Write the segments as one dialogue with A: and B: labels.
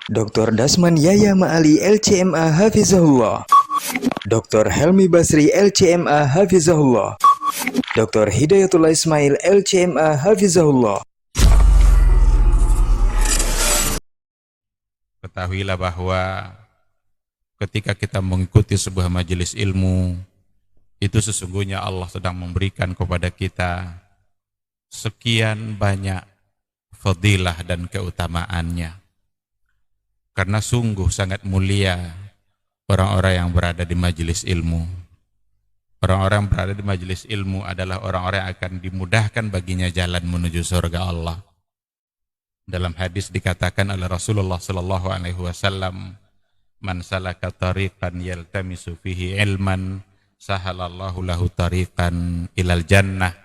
A: Dr. Dasman Yaya Ma'ali LCMA Hafizahullah, Dr. Helmi Basri LCMA Hafizahullah, Dr. Hidayatullah Ismail LCMA Hafizahullah.
B: Ketahuilah bahwa ketika kita mengikuti sebuah majelis ilmu, itu sesungguhnya Allah sedang memberikan kepada kita sekian banyak fadilah dan keutamaannya. Karena sungguh sangat mulia orang-orang yang berada di majelis ilmu. Orang-orang yang berada di majelis ilmu adalah orang-orang yang akan dimudahkan baginya jalan menuju surga Allah. Dalam hadis dikatakan oleh Rasulullah sallallahu alaihi wasallam, "Man salaka tariqan yaltamisu fihi ilman, sahalallahu lahu tariqan ilal jannah."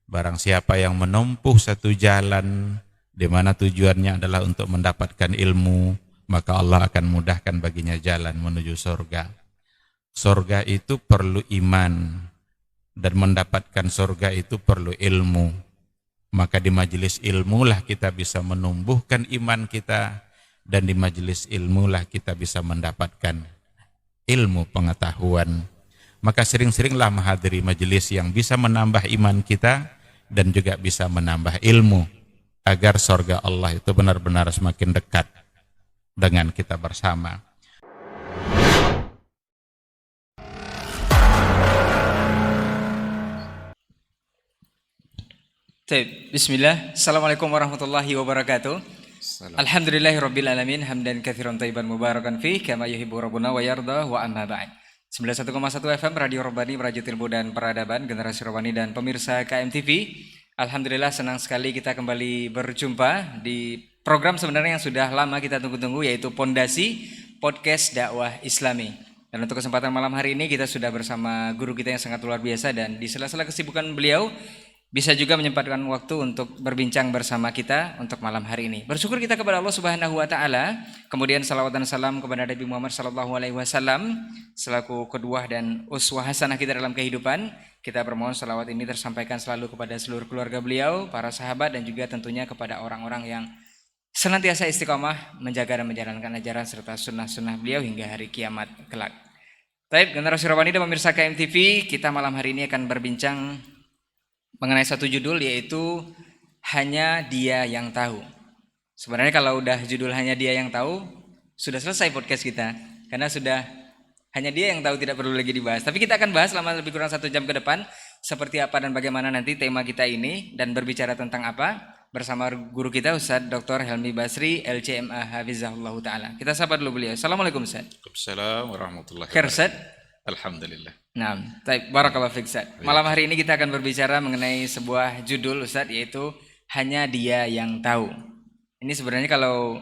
B: Barang siapa yang menempuh satu jalan di mana tujuannya adalah untuk mendapatkan ilmu, maka Allah akan mudahkan baginya jalan menuju surga. Surga itu perlu iman, dan mendapatkan surga itu perlu ilmu. Maka di majelis ilmulah kita bisa menumbuhkan iman kita, dan di majelis ilmulah kita bisa mendapatkan ilmu pengetahuan. Maka sering-seringlah menghadiri majelis yang bisa menambah iman kita dan juga bisa menambah ilmu, agar surga Allah itu benar-benar semakin dekat dengan kita bersama.
C: Bismillah. Assalamualaikum warahmatullahi wabarakatuh. Alhamdulillahirabbil alamin, hamdan katsiran thayyiban mubarakan fih kama yuhibbu rabbuna wa yarda, wa amma ba'd. 91,1 FM Radio Rabbani, Merajuk Ilmu dan Peradaban, Generasi Rabbani dan pemirsa KMTV. Alhamdulillah senang sekali kita kembali berjumpa di program sebenarnya yang sudah lama kita tunggu-tunggu, yaitu Pondasi Podcast Dakwah Islami. Dan untuk kesempatan malam hari ini kita sudah bersama guru kita yang sangat luar biasa, dan di sela-sela kesibukan beliau bisa juga menyempatkan waktu untuk berbincang bersama kita untuk malam hari ini. Bersyukur kita kepada Allah Subhanahu wa taala, kemudian salawat dan salam kepada Nabi Muhammad sallallahu alaihi wasallam selaku qudwah dan uswah hasanah kita dalam kehidupan. Kita bermohon salawat ini tersampaikan selalu kepada seluruh keluarga beliau, para sahabat, dan juga tentunya kepada orang-orang yang senantiasa istiqomah menjaga dan menjalankan ajaran serta sunnah-sunnah beliau hingga hari kiamat kelak. Baik, Generasi Rabbani dan pemirsa KMTV, kita malam hari ini akan berbincang mengenai satu judul, yaitu Hanya Dia Yang Tahu. Sebenarnya kalau udah judul Hanya Dia Yang Tahu, sudah selesai podcast kita, karena sudah hanya Dia yang tahu, tidak perlu lagi dibahas. Tapi kita akan bahas selama lebih kurang 1 jam ke depan seperti apa dan bagaimana nanti tema kita ini, dan berbicara tentang apa bersama guru kita Ustaz Dr. Helmi Basri LCMA Hafizahullah Ta'ala. Kita sapa dulu beliau. Assalamualaikum Ustaz.
B: Waalaikumsalam warahmatullahi
C: Khair Ustaz.
B: Alhamdulillah.
C: Nah, baik, barakallahu fiik Ustaz. Malam hari ini kita akan berbicara mengenai sebuah judul Ustaz, yaitu Hanya Dia Yang Tahu. Ini sebenarnya kalau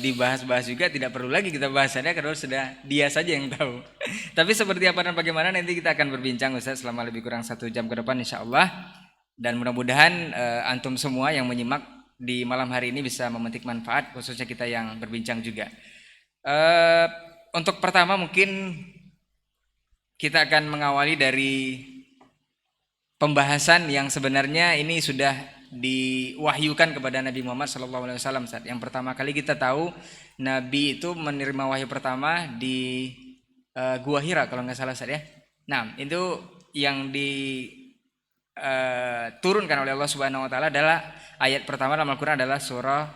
C: dibahas-bahas juga tidak perlu lagi kita bahasannya, karena sudah Dia saja yang tahu. Tapi seperti apa dan bagaimana nanti kita akan berbincang Ustaz selama lebih kurang 1 jam ke depan insyaallah. Dan mudah-mudahan antum semua yang menyimak di malam hari ini bisa memetik manfaat, khususnya kita yang berbincang juga. Untuk pertama mungkin kita akan mengawali dari pembahasan yang sebenarnya ini sudah diwahyukan kepada Nabi Muhammad SAW. Yang pertama kali kita tahu Nabi itu menerima wahyu pertama di Gua Hira kalau nggak salah Ustaz ya. Nah, itu yang diturunkan oleh Allah Subhanahu Wa Taala adalah ayat pertama dalam Al-Quran adalah surah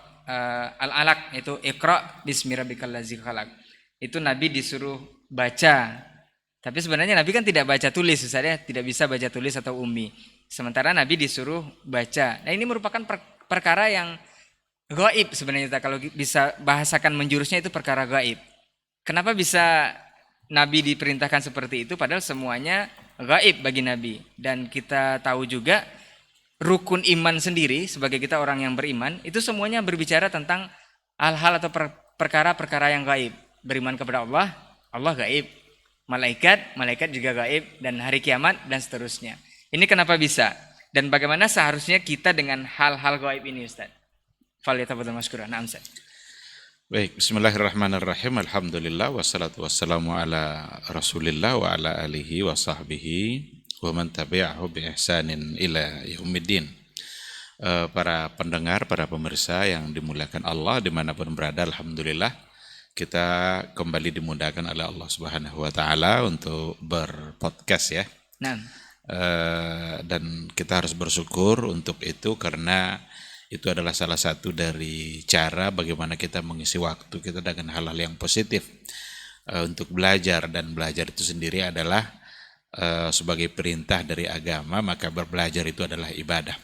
C: Al-Alaq, itu Iqra bismi rabbikal ladzi khalaq. Itu Nabi disuruh baca. Tapi sebenarnya Nabi kan tidak baca tulis, Ustaz ya, tidak bisa baca tulis atau ummi. Sementara Nabi disuruh baca. Nah, ini merupakan perkara yang gaib sebenarnya, kalau bisa bahasakan menjurusnya itu perkara gaib. Kenapa bisa Nabi diperintahkan seperti itu padahal semuanya gaib bagi Nabi? Dan kita tahu juga rukun iman sendiri sebagai kita orang yang beriman, itu semuanya berbicara tentang hal-hal atau perkara-perkara yang gaib. Beriman kepada Allah, Allah gaib. Malaikat juga gaib, dan hari kiamat dan seterusnya. Ini kenapa bisa? Dan bagaimana seharusnya kita dengan hal-hal gaib ini Ustaz? Falyatafadhal mashkuran. Na'am Ustaz.
B: Baik, bismillahirrahmanirrahim. Alhamdulillah wassalatu wassalamu ala Rasulillah wa ala alihi wa sahbihi wa man tabi'ahu bi ihsanin ila yaumiddin. para pendengar, para pemirsa yang dimuliakan Allah dimanapun berada, alhamdulillah kita kembali dimudahkan oleh Allah Subhanahu Wa Taala untuk berpodcast ya.
C: Nah,
B: Dan kita harus bersyukur untuk itu karena itu adalah salah satu dari cara bagaimana kita mengisi waktu kita dengan hal-hal yang positif untuk belajar, dan belajar itu sendiri adalah sebagai perintah dari agama, maka berbelajar itu adalah ibadah.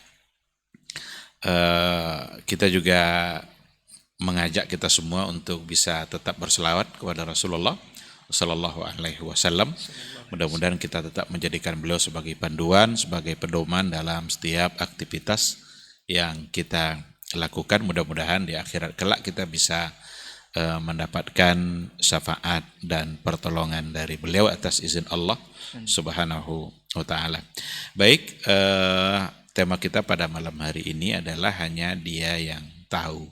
B: Kita juga mengajak kita semua untuk bisa tetap berselawat kepada Rasulullah Sallallahu Alaihi Wasallam. Mudah-mudahan kita tetap menjadikan beliau sebagai panduan, sebagai pedoman dalam setiap aktivitas yang kita lakukan. Mudah-mudahan di akhirat kelak kita bisa mendapatkan syafaat dan pertolongan dari beliau atas izin Allah Subhanahu wa Ta'ala. Baik, tema kita pada malam hari ini adalah hanya Dia yang tahu.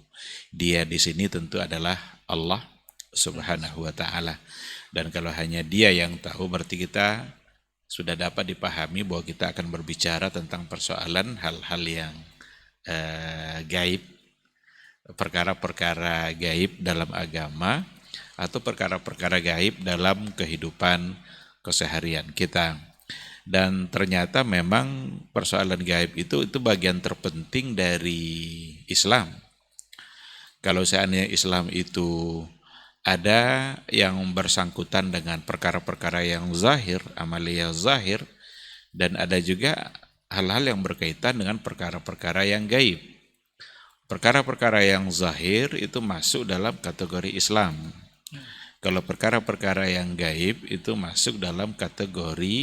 B: Dia di sini tentu adalah Allah Subhanahu wa Ta'ala. Dan kalau hanya Dia yang tahu, berarti kita sudah dapat dipahami bahwa kita akan berbicara tentang persoalan hal-hal yang gaib, perkara-perkara gaib dalam agama atau perkara-perkara gaib dalam kehidupan keseharian kita. Dan ternyata memang persoalan gaib itu bagian terpenting dari Islam. Kalau seandainya Islam itu ada yang bersangkutan dengan perkara-perkara yang zahir, amalia zahir, dan ada juga hal-hal yang berkaitan dengan perkara-perkara yang gaib. Perkara-perkara yang zahir itu masuk dalam kategori Islam. Kalau perkara-perkara yang gaib itu masuk dalam kategori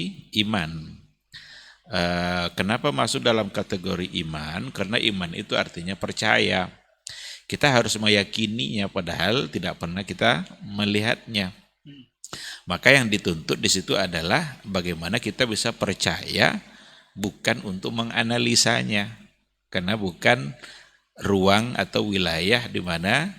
B: iman. Kenapa masuk dalam kategori iman? Karena iman itu artinya percaya. Kita harus meyakininya padahal tidak pernah kita melihatnya. Maka yang dituntut di situ adalah bagaimana kita bisa percaya, bukan untuk menganalisanya. Karena bukan ruang atau wilayah di mana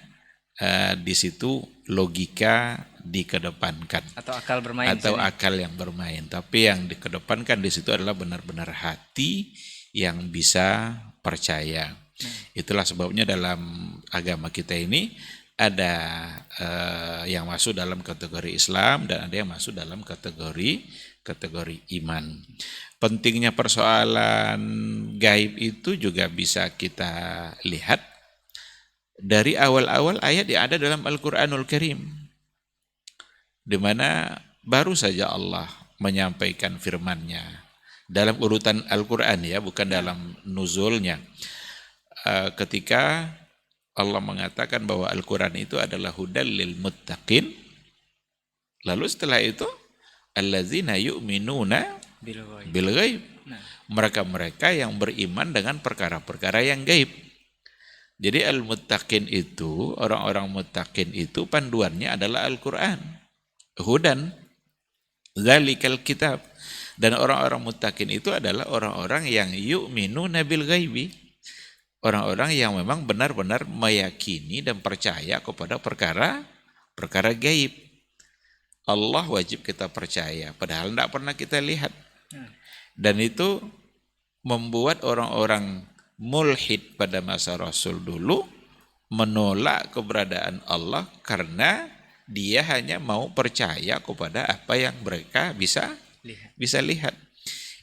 B: di situ logika dikedepankan
C: atau akal bermain.
B: Atau akal yang bermain. Tapi yang dikedepankan di situ adalah benar-benar hati yang bisa percaya. Itulah sebabnya dalam agama kita ini ada yang masuk dalam kategori Islam dan ada yang masuk dalam kategori iman. Pentingnya persoalan gaib itu juga bisa kita lihat dari awal-awal ayat yang ada dalam Al-Quranul Karim, di mana baru saja Allah menyampaikan firman-Nya dalam urutan Al-Quran ya, bukan dalam nuzulnya. Ketika Allah mengatakan bahwa Al-Quran itu adalah hudal lil muttaqin, lalu setelah itu allazina yu'minuna bil ghaib, mereka-mereka yang beriman dengan perkara-perkara yang gaib. Jadi al-muttaqin itu, orang-orang muttaqin itu panduannya adalah Al-Quran, hudan dzalikal kitab. Dan orang-orang muttaqin itu adalah orang-orang yang yu'minuna bil ghaibi, orang-orang yang memang benar-benar meyakini dan percaya kepada perkara gaib. Allah wajib kita percaya, padahal tidak pernah kita lihat. Dan itu membuat orang-orang mulhid pada masa Rasul dulu menolak keberadaan Allah karena dia hanya mau percaya kepada apa yang mereka bisa lihat.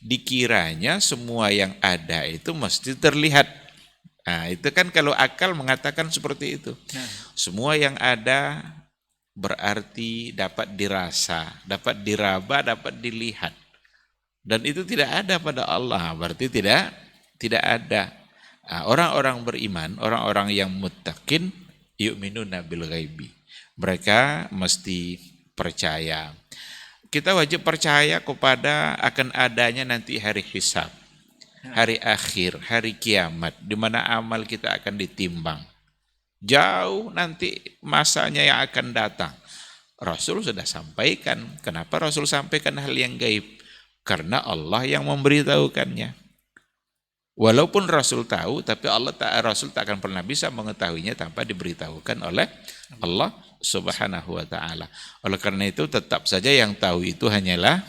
B: Dikiranya semua yang ada itu mesti terlihat. Nah, itu kan kalau akal mengatakan seperti itu. Semua yang ada berarti dapat dirasa, dapat diraba, dapat dilihat. Dan itu tidak ada pada Allah, berarti tidak ada. Nah, orang-orang beriman, orang-orang yang muttaqin, yu'minuna bil ghaibi. Mereka mesti percaya. Kita wajib percaya kepada akan adanya nanti hari hisab, hari akhir, hari kiamat, di mana amal kita akan ditimbang. Jauh nanti masanya yang akan datang. Rasul sudah sampaikan. Kenapa Rasul sampaikan hal yang gaib? Karena Allah yang memberitahukannya. Walaupun Rasul tahu, tapi Rasul tak akan pernah bisa mengetahuinya tanpa diberitahukan oleh Allah Subhanahu wa Ta'ala. Oleh karena itu tetap saja yang tahu itu hanyalah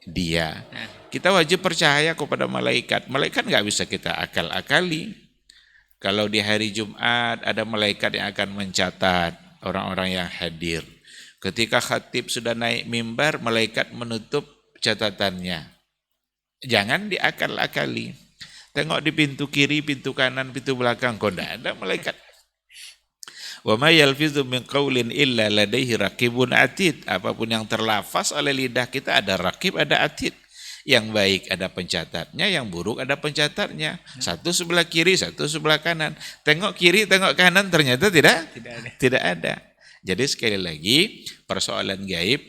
B: dia. Kita wajib percaya kepada malaikat. Malaikat nggak bisa kita akal-akali. Kalau di hari Jumat ada malaikat yang akan mencatat orang-orang yang hadir. Ketika khatib sudah naik mimbar, malaikat menutup catatannya. Jangan diakal-akali. Tengok di pintu kiri, pintu kanan, pintu belakang, kok tidak ada malaikat. Wa ma yalfizu min qaulin illa ladaihi raqibun atid. Apapun yang terlafaz oleh lidah kita ada raqib, ada atid. Yang baik ada pencatatnya, yang buruk ada pencatatnya. Satu sebelah kiri, satu sebelah kanan. Tengok kiri, tengok kanan, ternyata tidak ada. Jadi sekali lagi, persoalan gaib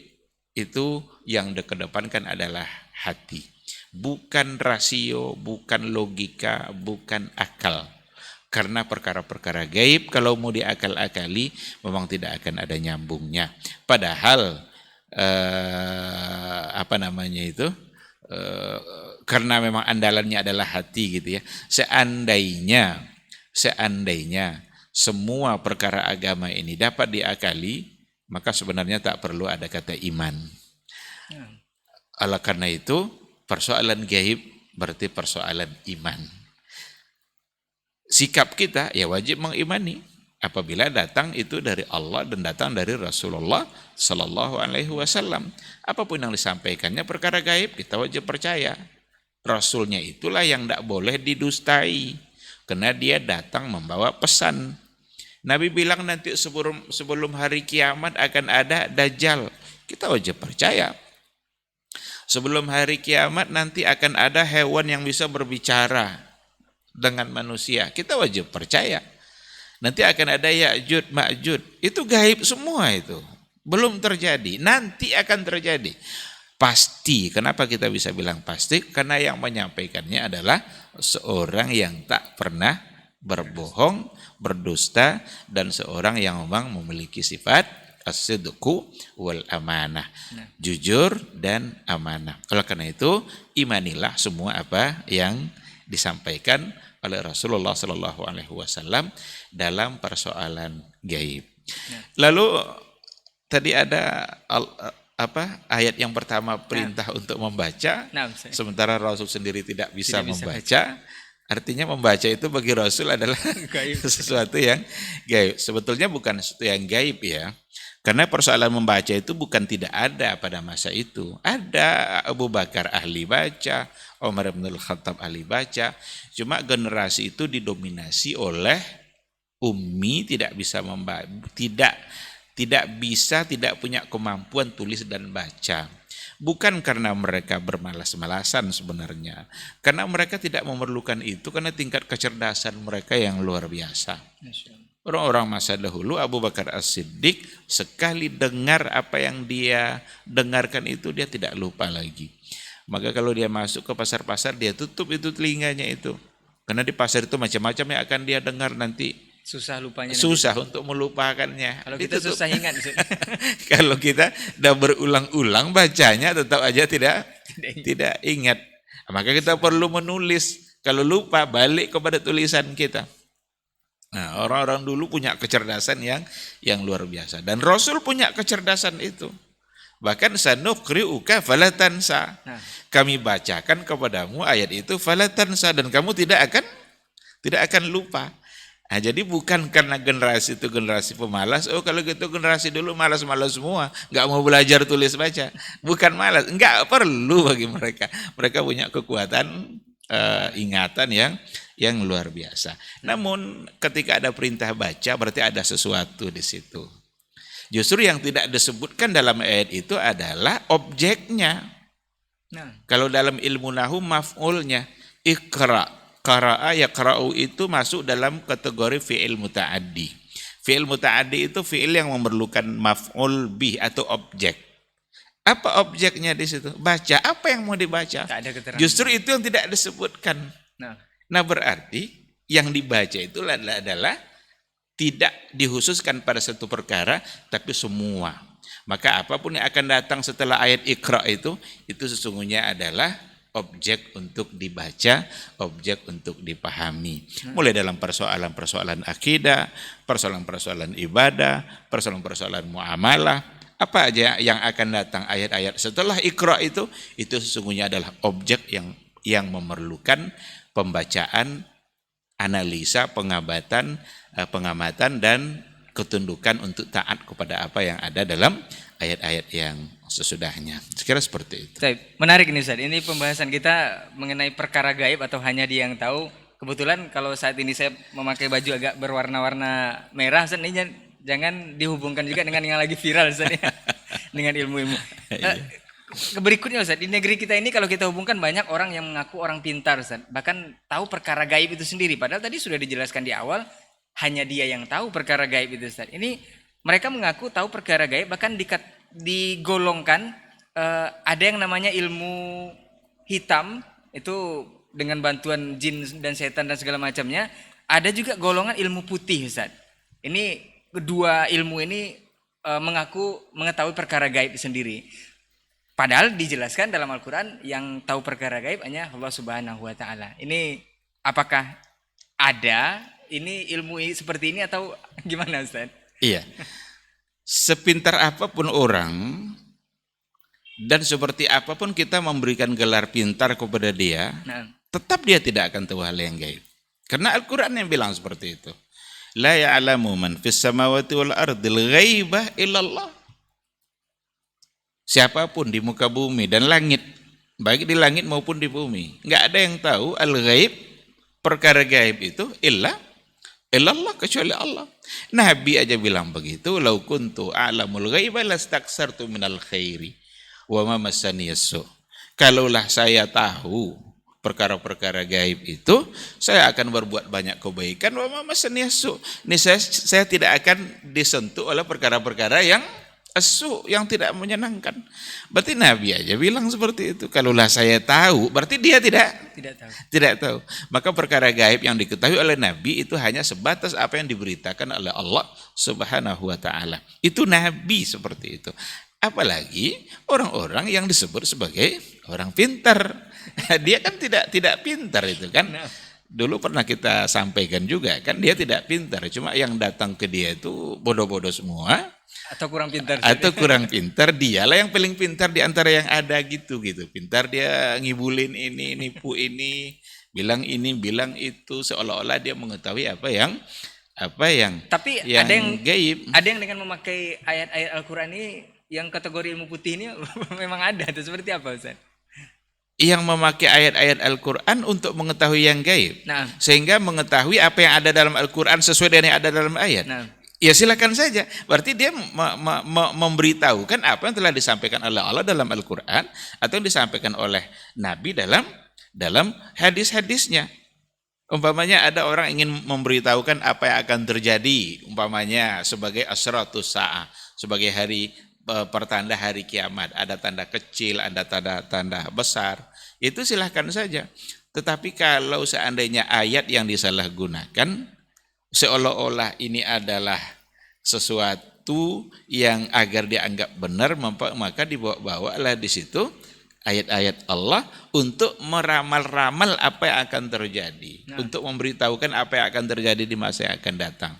B: itu yang dikedepankan adalah hati. Bukan rasio, bukan logika, bukan akal. Karena perkara-perkara gaib kalau mau diakal-akali memang tidak akan ada nyambungnya. Padahal karena memang andalannya adalah hati gitu ya. Seandainya semua perkara agama ini dapat diakali, maka sebenarnya tak perlu ada kata iman. Oleh karena itu, persoalan gaib berarti persoalan iman. Sikap kita ya wajib mengimani apabila datang itu dari Allah dan datang dari Rasulullah Sallallahu Alaihi Wasallam. Apapun yang disampaikannya perkara gaib kita wajib percaya. Rasulnya itulah yang tidak boleh didustai karena dia datang membawa pesan. Nabi bilang nanti sebelum hari kiamat akan ada Dajjal. Kita wajib percaya. Sebelum hari kiamat nanti akan ada hewan yang bisa berbicara dengan manusia. Kita wajib percaya. Nanti akan ada Ya'jud, Ma'jud. Itu gaib semua itu. Belum terjadi. Nanti akan terjadi. Pasti. Kenapa kita bisa bilang pasti? Karena yang menyampaikannya adalah seorang yang tak pernah berbohong, berdusta, dan seorang yang memang memiliki sifat as-sidqu wal amanah. Jujur dan amanah. Oleh karena itu, imanilah semua apa yang disampaikan oleh Rasulullah Sallallahu Alaihi Wasallam dalam persoalan gaib. Lalu tadi ada ayat yang pertama perintah untuk membaca, sementara Rasul sendiri tidak bisa membaca. Artinya membaca itu bagi Rasul adalah sesuatu yang gaib. Sebetulnya bukan sesuatu yang gaib ya. Karena persoalan membaca itu bukan tidak ada pada masa itu. Ada Abu Bakar ahli baca, Umar bin Khattab ahli baca. Cuma generasi itu didominasi oleh ummi, tidak bisa membaca, tidak punya kemampuan tulis dan baca. Bukan karena mereka bermalas-malasan sebenarnya. Karena mereka tidak memerlukan itu karena tingkat kecerdasan mereka yang luar biasa. Orang-orang masa dahulu, Abu Bakar As-Siddiq sekali dengar apa yang dia dengarkan itu dia tidak lupa lagi. Maka kalau dia masuk ke pasar-pasar dia tutup itu telinganya itu. Karena di pasar itu macam-macam yang akan dia dengar nanti.
C: Susah lupanya.
B: Susah nanti untuk melupakannya.
C: Kalau kita susah ingat.
B: Kalau kita udah berulang-ulang bacanya tetap aja tidak ingat. Maka kita perlu menulis. Kalau lupa balik kepada tulisan kita. Nah, orang-orang dulu punya kecerdasan yang luar biasa. Dan Rasul punya kecerdasan itu. Bahkan sanuqri'uka falatansa. Kami bacakan kepadamu ayat itu falatansa dan kamu tidak akan lupa. Nah, jadi bukan karena generasi itu generasi pemalas. Oh, kalau gitu generasi dulu malas-malas semua, nggak mau belajar tulis baca. Bukan malas, nggak perlu bagi mereka. Mereka punya kekuatan ingatan yang luar biasa. Namun ketika ada perintah baca berarti ada sesuatu di situ. Justru yang tidak disebutkan dalam ayat itu adalah objeknya. Kalau dalam ilmu nahwu maf'ulnya iqra, qara'a yaqra'u itu masuk dalam kategori fi'il muta'addi. Fi'il muta'addi itu fi'il yang memerlukan maf'ul bih atau objek. Apa objeknya di situ? Baca. Apa yang mau dibaca? Justru itu yang tidak disebutkan. Nah, berarti yang dibaca itu adalah tidak dikhususkan pada satu perkara, tapi semua. Maka apapun yang akan datang setelah ayat Iqra itu sesungguhnya adalah objek untuk dibaca, objek untuk dipahami. Mulai dalam persoalan-persoalan akidah, persoalan-persoalan ibadah, persoalan-persoalan muamalah, apa aja yang akan datang ayat-ayat setelah Iqra itu sesungguhnya adalah objek yang memerlukan pembacaan, analisa, pengamatan dan ketundukan untuk taat kepada apa yang ada dalam ayat-ayat yang sesudahnya. Sekira seperti itu.
C: Baik, menarik ini Ustaz. Ini pembahasan kita mengenai perkara gaib atau hanya dia yang tahu. Kebetulan kalau saat ini saya memakai baju agak berwarna-warna merah, Ustaz, ini jangan dihubungkan juga dengan yang lagi viral, Ustaz, ya. Dengan ilmu-ilmu. Berikutnya Ustaz, di negeri kita ini kalau kita hubungkan banyak orang yang mengaku orang pintar, Ustaz. Bahkan tahu perkara gaib itu sendiri. Padahal tadi sudah dijelaskan di awal, hanya dia yang tahu perkara gaib itu, Ustaz. Ini mereka mengaku tahu perkara gaib, bahkan digolongkan ada yang namanya ilmu hitam, itu dengan bantuan jin dan setan dan segala macamnya. Ada juga golongan ilmu putih, Ustaz. Ini kedua ilmu ini mengaku mengetahui perkara gaib sendiri. Padahal dijelaskan dalam Al-Quran yang tahu perkara gaib hanya Allah Subhanahu wa Ta'ala. Ini apakah ada ini ilmu seperti ini atau gimana, Ustaz?
B: Iya. Sepintar apapun orang dan seperti apapun kita memberikan gelar pintar kepada dia, tetap dia tidak akan tahu hal yang gaib. Karena Al-Quran yang bilang seperti itu. La ya'lamu man fis samawati wal ardil ghaibah illallah. Siapapun di muka bumi dan langit, baik di langit maupun di bumi, nggak ada yang tahu al-ghaib, perkara gaib itu illallah, kecuali Allah. Nabi aja bilang begitu, lau kuntu a'lamul ghaiba lastaksartu minal khairi wa ma massani yasu. Kalaulah saya tahu perkara-perkara gaib itu, saya akan berbuat banyak kebaikan, wa ma massani yasu. Ini saya tidak akan disentuh oleh perkara-perkara yang asu, yang tidak menyenangkan. Berarti Nabi aja bilang seperti itu. Kalaulah saya tahu, berarti dia tidak tahu. Maka perkara gaib yang diketahui oleh Nabi itu hanya sebatas apa yang diberitakan oleh Allah Subhanahu wa Ta'ala. Itu Nabi seperti itu. Apalagi orang-orang yang disebut sebagai orang pintar. Dia kan tidak pintar itu kan. Dulu pernah kita sampaikan juga kan, dia tidak pintar. Cuma yang datang ke dia itu bodoh-bodoh semua.
C: Atau kurang pintar.
B: Dialah yang paling pintar di antara yang ada gitu. Pintar dia ngibulin ini, nipu ini, bilang itu, seolah-olah dia mengetahui apa yang
C: Tapi
B: yang
C: ada yang
B: gaib.
C: Ada yang dengan memakai ayat-ayat Al-Quran ini yang kategori ilmu putih ini memang ada. Itu seperti apa, Ustaz?
B: Yang memakai ayat-ayat Al-Quran untuk mengetahui yang gaib. Sehingga mengetahui apa yang ada dalam Al-Quran sesuai dengan yang ada dalam ayat. Ya silakan saja. Berarti dia memberitahukan apa yang telah disampaikan oleh Allah dalam Al-Quran atau yang disampaikan oleh Nabi dalam hadis-hadisnya. Umpamanya ada orang ingin memberitahukan apa yang akan terjadi, umpamanya sebagai asratus sa'ah, sebagai hari pertanda hari kiamat. Ada tanda kecil, ada tanda besar. Itu silahkan saja. Tetapi kalau seandainya ayat yang disalahgunakan, seolah-olah ini adalah sesuatu yang agar dianggap benar, maka dibawa-bawalah di situ ayat-ayat Allah untuk meramal-ramal apa yang akan terjadi, untuk memberitahukan apa yang akan terjadi di masa yang akan datang.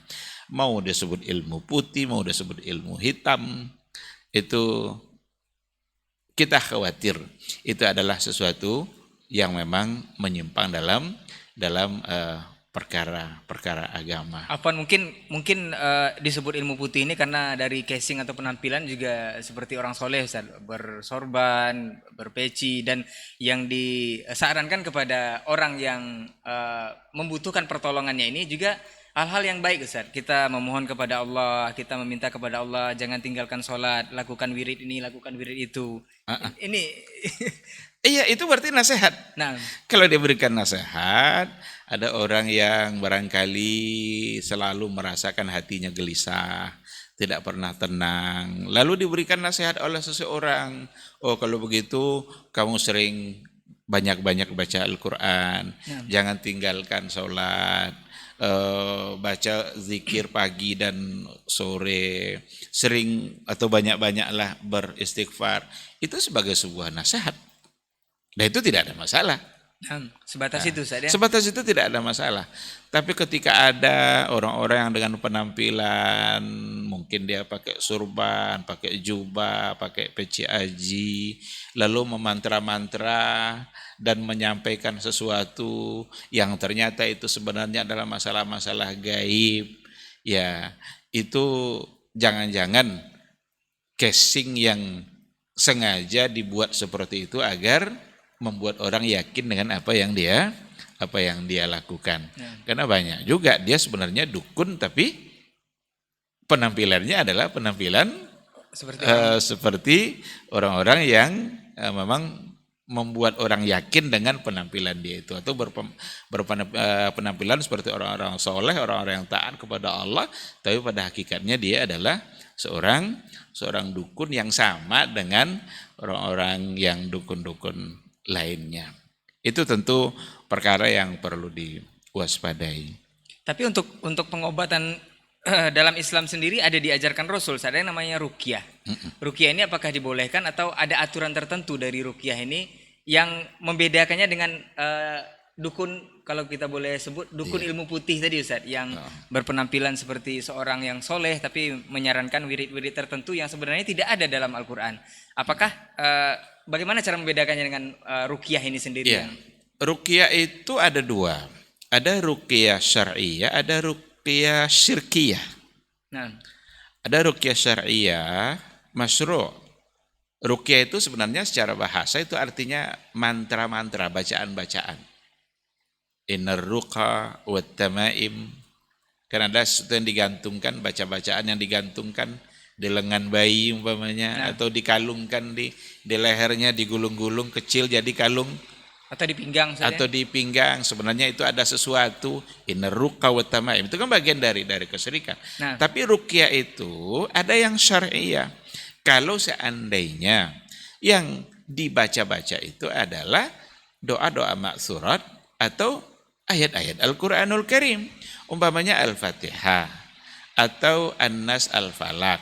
B: Mau disebut ilmu putih, mau disebut ilmu hitam, itu kita khawatir itu adalah sesuatu yang memang menyimpang dalam perkara agama.
C: Apa mungkin disebut ilmu putih ini karena dari casing atau penampilan juga seperti orang soleh, Ustaz, bersorban, berpeci, dan yang disarankan kepada orang yang membutuhkan pertolongannya ini juga hal-hal yang baik, Ustaz. Kita memohon kepada Allah, kita meminta kepada Allah, jangan tinggalkan sholat, lakukan wirid ini, lakukan wirid itu. Ini
B: iya, itu berarti nasihat. Kalau dia berikan nasihat, ada orang yang barangkali selalu merasakan hatinya gelisah, tidak pernah tenang. Lalu diberikan nasihat oleh seseorang, oh kalau begitu kamu sering banyak-banyak baca Al-Quran, jangan tinggalkan sholat, baca zikir pagi dan sore, sering atau banyak-banyaklah beristighfar. Itu sebagai sebuah nasihat. Dan itu tidak ada masalah.
C: Sebatas itu saja.
B: Sebatas itu tidak ada masalah. Tapi ketika ada orang-orang yang dengan penampilan, mungkin dia pakai surban, pakai jubah, pakai peci aji, lalu memantra-mantra dan menyampaikan sesuatu yang ternyata itu sebenarnya adalah masalah-masalah gaib, ya itu jangan-jangan casing yang sengaja dibuat seperti itu agar membuat orang yakin dengan apa yang dia lakukan. Karena banyak juga dia sebenarnya dukun tapi penampilannya adalah penampilan seperti orang-orang yang memang membuat orang yakin dengan penampilan dia itu, atau berpenampilan seperti orang-orang soleh, orang-orang yang taat kepada Allah, tapi pada hakikatnya dia adalah seorang dukun yang sama dengan orang-orang yang dukun-dukun lainnya. Itu tentu perkara yang perlu diwaspadai.
C: Tapi untuk pengobatan dalam Islam sendiri ada diajarkan Rasul, ada yang namanya ruqyah. Ruqyah ini apakah dibolehkan atau ada aturan tertentu dari ruqyah ini yang membedakannya dengan dukun, kalau kita boleh sebut dukun ilmu putih tadi Ustaz, yang berpenampilan seperti seorang yang soleh tapi menyarankan wirid-wirid tertentu yang sebenarnya tidak ada dalam Al-Quran. Apakah bagaimana cara membedakannya dengan ruqyah ini sendiri?
B: Ya. Ruqyah itu ada dua. Ada ruqyah syar'iyah, ada ruqyah syirkiyah. Ada ruqyah syar'iyah masyru'. Ruqyah itu sebenarnya secara bahasa itu artinya mantra-mantra, bacaan-bacaan. Innar ruqa wat tamaim. Kan ada sesuatu yang digantungkan, baca-bacaan yang digantungkan di lengan bayi umpamanya, atau dikalungkan di lehernya, digulung-gulung kecil jadi kalung,
C: atau di pinggang saja.
B: Atau di pinggang. Sebenarnya itu ada sesuatu. Innar ruqa wat tamaim. Itu kan bagian dari kesyirikan. Tapi ruqyah itu ada yang syar'iyah. Kalau seandainya yang dibaca-baca itu adalah doa-doa maksurat atau ayat-ayat Al-Quranul Karim, umpamanya Al-Fatihah atau An-Nas Al-Falaq,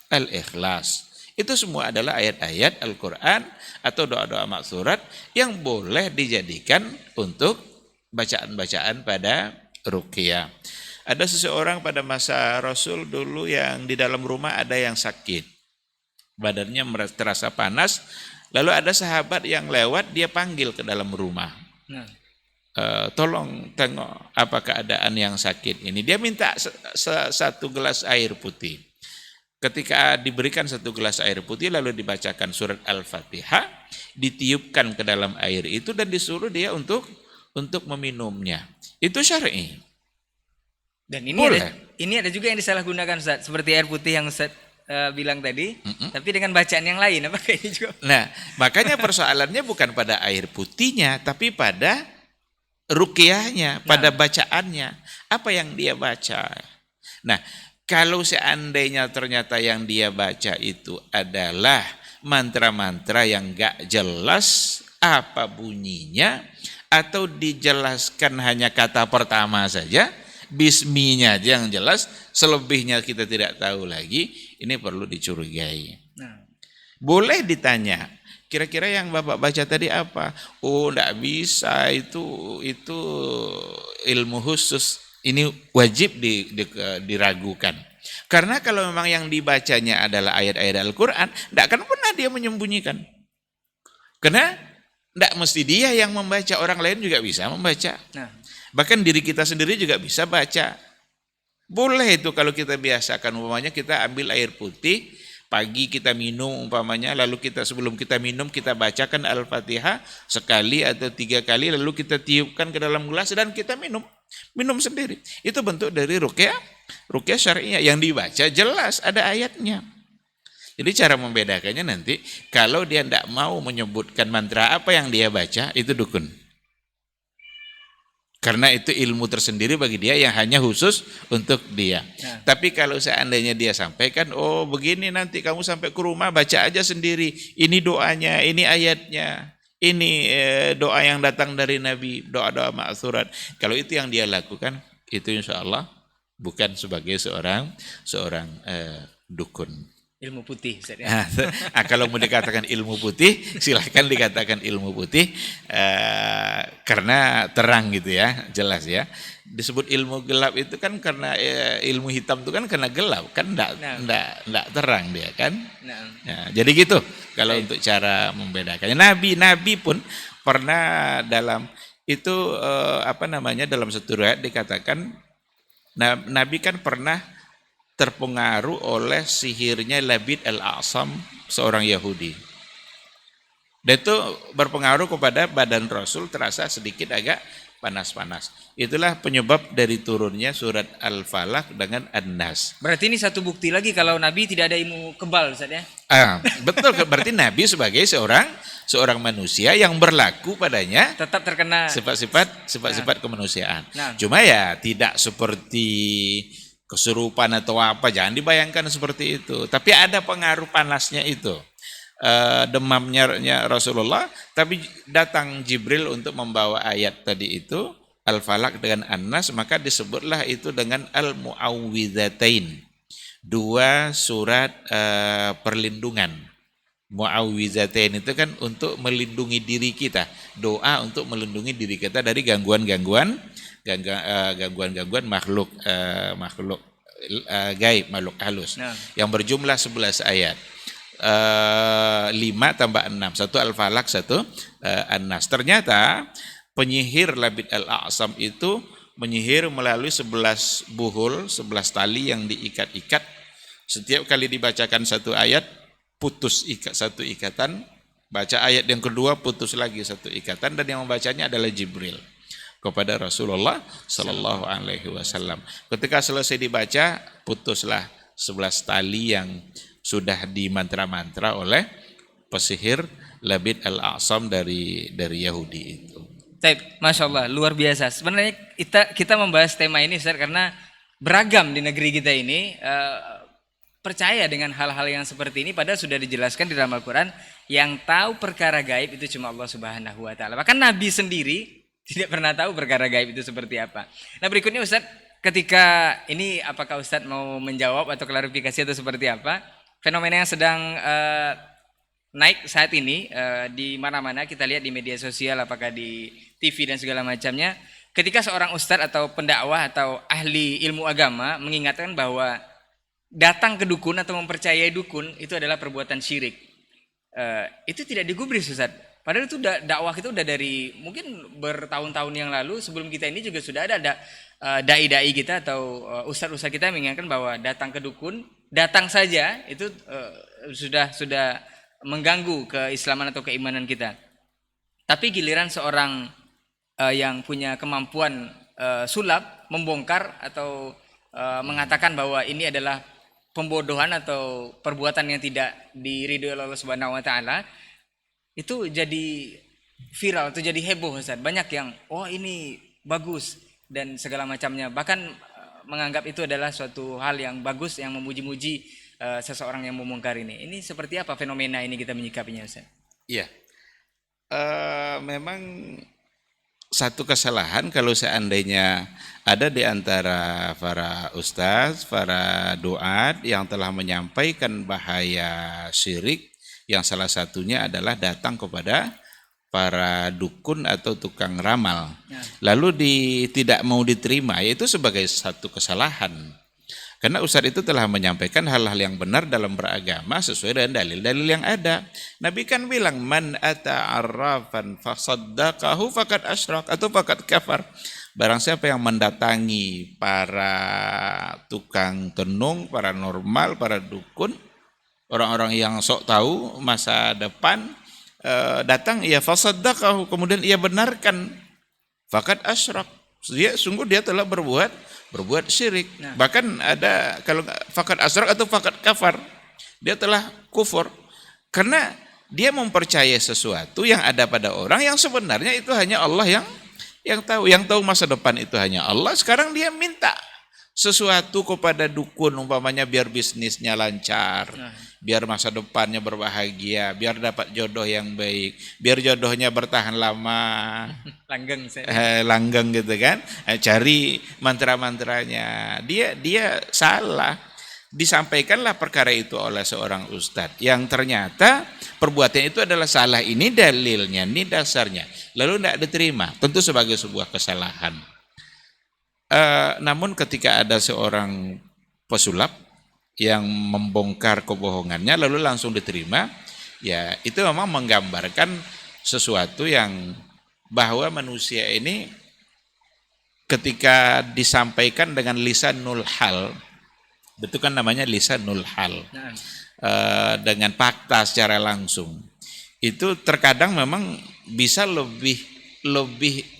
B: Al-Ikhlas. Itu semua adalah ayat-ayat Al-Quran atau doa-doa maksurat yang boleh dijadikan untuk bacaan-bacaan pada ruqyah. Ada seseorang pada masa Rasul dulu yang di dalam rumah ada yang sakit, badannya terasa panas, lalu ada sahabat yang lewat, dia panggil ke dalam rumah. Tolong tengok apa keadaan yang sakit ini. Dia minta satu gelas air putih. Ketika diberikan satu gelas air putih lalu dibacakan surat Al-Fatihah, ditiupkan ke dalam air itu dan disuruh dia untuk meminumnya. Itu syar'i.
C: Dan ini ada juga yang disalahgunakan Ustaz, seperti air putih yang Ustaz bilang tadi, tapi dengan bacaan yang lain. Apakah ini juga?
B: Nah, makanya persoalannya bukan pada air putihnya, tapi pada ruqyahnya, pada bacaannya. Apa yang dia baca. Nah, kalau seandainya ternyata yang dia baca itu adalah mantra-mantra yang gak jelas apa bunyinya, atau dijelaskan hanya kata pertama saja, bisminya aja yang jelas, selebihnya kita tidak tahu lagi, ini perlu dicurigai. Boleh ditanya, kira-kira yang Bapak baca tadi apa? Oh, enggak bisa, itu ilmu khusus. Ini wajib diragukan. Karena kalau memang yang dibacanya adalah ayat-ayat Al-Quran, tidak akan pernah dia menyembunyikan. Karena tidak mesti dia yang membaca, orang lain juga bisa membaca. Bahkan diri kita sendiri juga bisa baca. Boleh itu kalau kita biasakan, umpamanya kita ambil air putih, pagi kita minum umpamanya, lalu sebelum kita minum kita bacakan Al-Fatihah sekali atau 3 kali, lalu kita tiupkan ke dalam gelas dan kita minum sendiri. Itu bentuk dari ruqyah syar'iyah yang dibaca jelas ada ayatnya. Jadi cara membedakannya nanti, kalau dia tidak mau menyebutkan mantra apa yang dia baca, itu dukun. Karena itu ilmu tersendiri bagi dia yang hanya khusus untuk dia. Tapi kalau seandainya dia sampaikan, oh begini nanti kamu sampai ke rumah baca aja sendiri. Ini doanya, ini ayatnya. Ini doa yang datang dari Nabi, doa-doa ma'thurat. Kalau itu yang dia lakukan, itu insya Allah bukan sebagai seorang dukun.
C: Ilmu putih Ustaz ya.
B: Kalau mau dikatakan ilmu putih, silahkan dikatakan ilmu putih karena terang gitu ya, jelas ya. Disebut ilmu gelap itu kan karena ilmu hitam itu kan karena gelap, kan enggak terang dia kan. Nah, jadi gitu kalau untuk cara membedakannya. Nabi pun pernah dalam itu dalam satu riwayat dikatakan Nabi kan pernah terpengaruh oleh sihirnya Labid al-A'sam, seorang Yahudi. Dan itu berpengaruh kepada badan Rasul, terasa sedikit agak panas-panas. Itulah penyebab dari turunnya surat Al-Falaq dengan An-Nas.
C: Berarti ini satu bukti lagi kalau Nabi tidak ada ilmu kebal Ustaz ya.
B: Betul, berarti Nabi sebagai seorang manusia yang berlaku padanya
C: Tetap terkena
B: sifat-sifat kemanusiaan. Cuma ya tidak seperti kesurupan atau apa, jangan dibayangkan seperti itu. Tapi ada pengaruh panasnya itu. Demamnya Rasulullah, tapi datang Jibril untuk membawa ayat tadi itu Al-Falaq dengan An-Nas, maka disebutlah itu dengan Al-Mu'awwidzatain, dua surat perlindungan. Mu'awwidzatain itu kan untuk melindungi diri kita, doa untuk melindungi diri kita dari gangguan-gangguan makhluk gaib, makhluk halus, yang berjumlah 11 ayat. 5 tambah 6, satu Al-Falaq, satu An-Nas. Ternyata penyihir Labid al-A'sam itu menyihir melalui 11 buhul, 11 tali yang diikat-ikat. Setiap kali dibacakan satu ayat, putus satu ikatan, baca ayat yang kedua, putus lagi satu ikatan, dan yang membacanya adalah Jibril kepada Rasulullah Sallallahu Alaihi Wasallam. Ketika selesai dibaca, putuslah 11 tali yang sudah dimantra-mantra oleh pesihir Labid al-A'sam dari Yahudi itu.
C: Baik, Masya Allah, luar biasa. Sebenarnya kita membahas tema ini Ustaz karena beragam di negeri kita ini percaya dengan hal-hal yang seperti ini, padahal sudah dijelaskan di dalam Al-Quran, yang tahu perkara gaib itu cuma Allah Subhanahu Wa Taala. Bahkan Nabi sendiri tidak pernah tahu perkara gaib itu seperti apa. Nah, berikutnya Ustaz, ketika ini apakah Ustaz mau menjawab atau klarifikasi atau seperti apa? Fenomena yang sedang naik saat ini di mana-mana kita lihat di media sosial, apakah di TV dan segala macamnya, ketika seorang ustadz atau pendakwah atau ahli ilmu agama mengingatkan bahwa datang ke dukun atau mempercayai dukun itu adalah perbuatan syirik, itu tidak digubris Ustaz. Padahal itu dakwah kita udah dari mungkin bertahun-tahun yang lalu, sebelum kita ini juga sudah ada dai-dai kita atau ustadz-ustadz kita mengingatkan bahwa datang ke dukun, datang saja itu sudah mengganggu keislaman atau keimanan kita. Tapi giliran seorang yang punya kemampuan sulap membongkar atau mengatakan bahwa ini adalah pembodohan atau perbuatan yang tidak diridhoi oleh Allah Subhanahu Wa Taala, itu jadi viral, itu jadi heboh Ustaz. Banyak yang ini bagus dan segala macamnya, bahkan menganggap itu adalah suatu hal yang bagus, yang memuji-muji seseorang yang membongkar ini. Ini seperti apa fenomena ini kita menyikapinya Ustaz?
B: Iya, memang satu kesalahan kalau seandainya ada di antara para ustaz, para duat yang telah menyampaikan bahaya syirik, yang salah satunya adalah datang kepada para dukun atau tukang ramal, lalu tidak mau diterima, yaitu sebagai satu kesalahan. Karena ustadz itu telah menyampaikan hal-hal yang benar dalam beragama sesuai dengan dalil-dalil yang ada. Nabi kan bilang, man ata'arrafan fasaddaqahu faqad asyrak atau faqad kafar. Barang siapa yang mendatangi para tukang tenung, paranormal, para dukun, orang-orang yang sok tahu masa depan, datang, ia fasaddaqahu, kemudian ia benarkan, faqad asyrak, dia telah berbuat syirik. Bahkan ada kalau faqad asyrak atau faqad kafar, dia telah kufur, karena dia mempercayai sesuatu yang ada pada orang yang sebenarnya itu hanya Allah yang tahu masa depan itu hanya Allah. Sekarang dia minta sesuatu kepada dukun, umpamanya biar bisnisnya lancar, biar masa depannya berbahagia, biar dapat jodoh yang baik, biar jodohnya bertahan lama, langgeng gitu kan, cari mantra-mantranya. Dia salah. disampaikanlah perkara itu oleh seorang ustadz yang ternyata perbuatan itu adalah salah, ini dalilnya, ini dasarnya, lalu tidak diterima, tentu sebagai sebuah kesalahan. Namun ketika ada seorang pesulap yang membongkar kebohongannya lalu langsung diterima, ya itu memang menggambarkan sesuatu yang bahwa manusia ini ketika disampaikan dengan lisanul hal, itu kan namanya lisanul hal, dengan fakta secara langsung, itu terkadang memang bisa lebih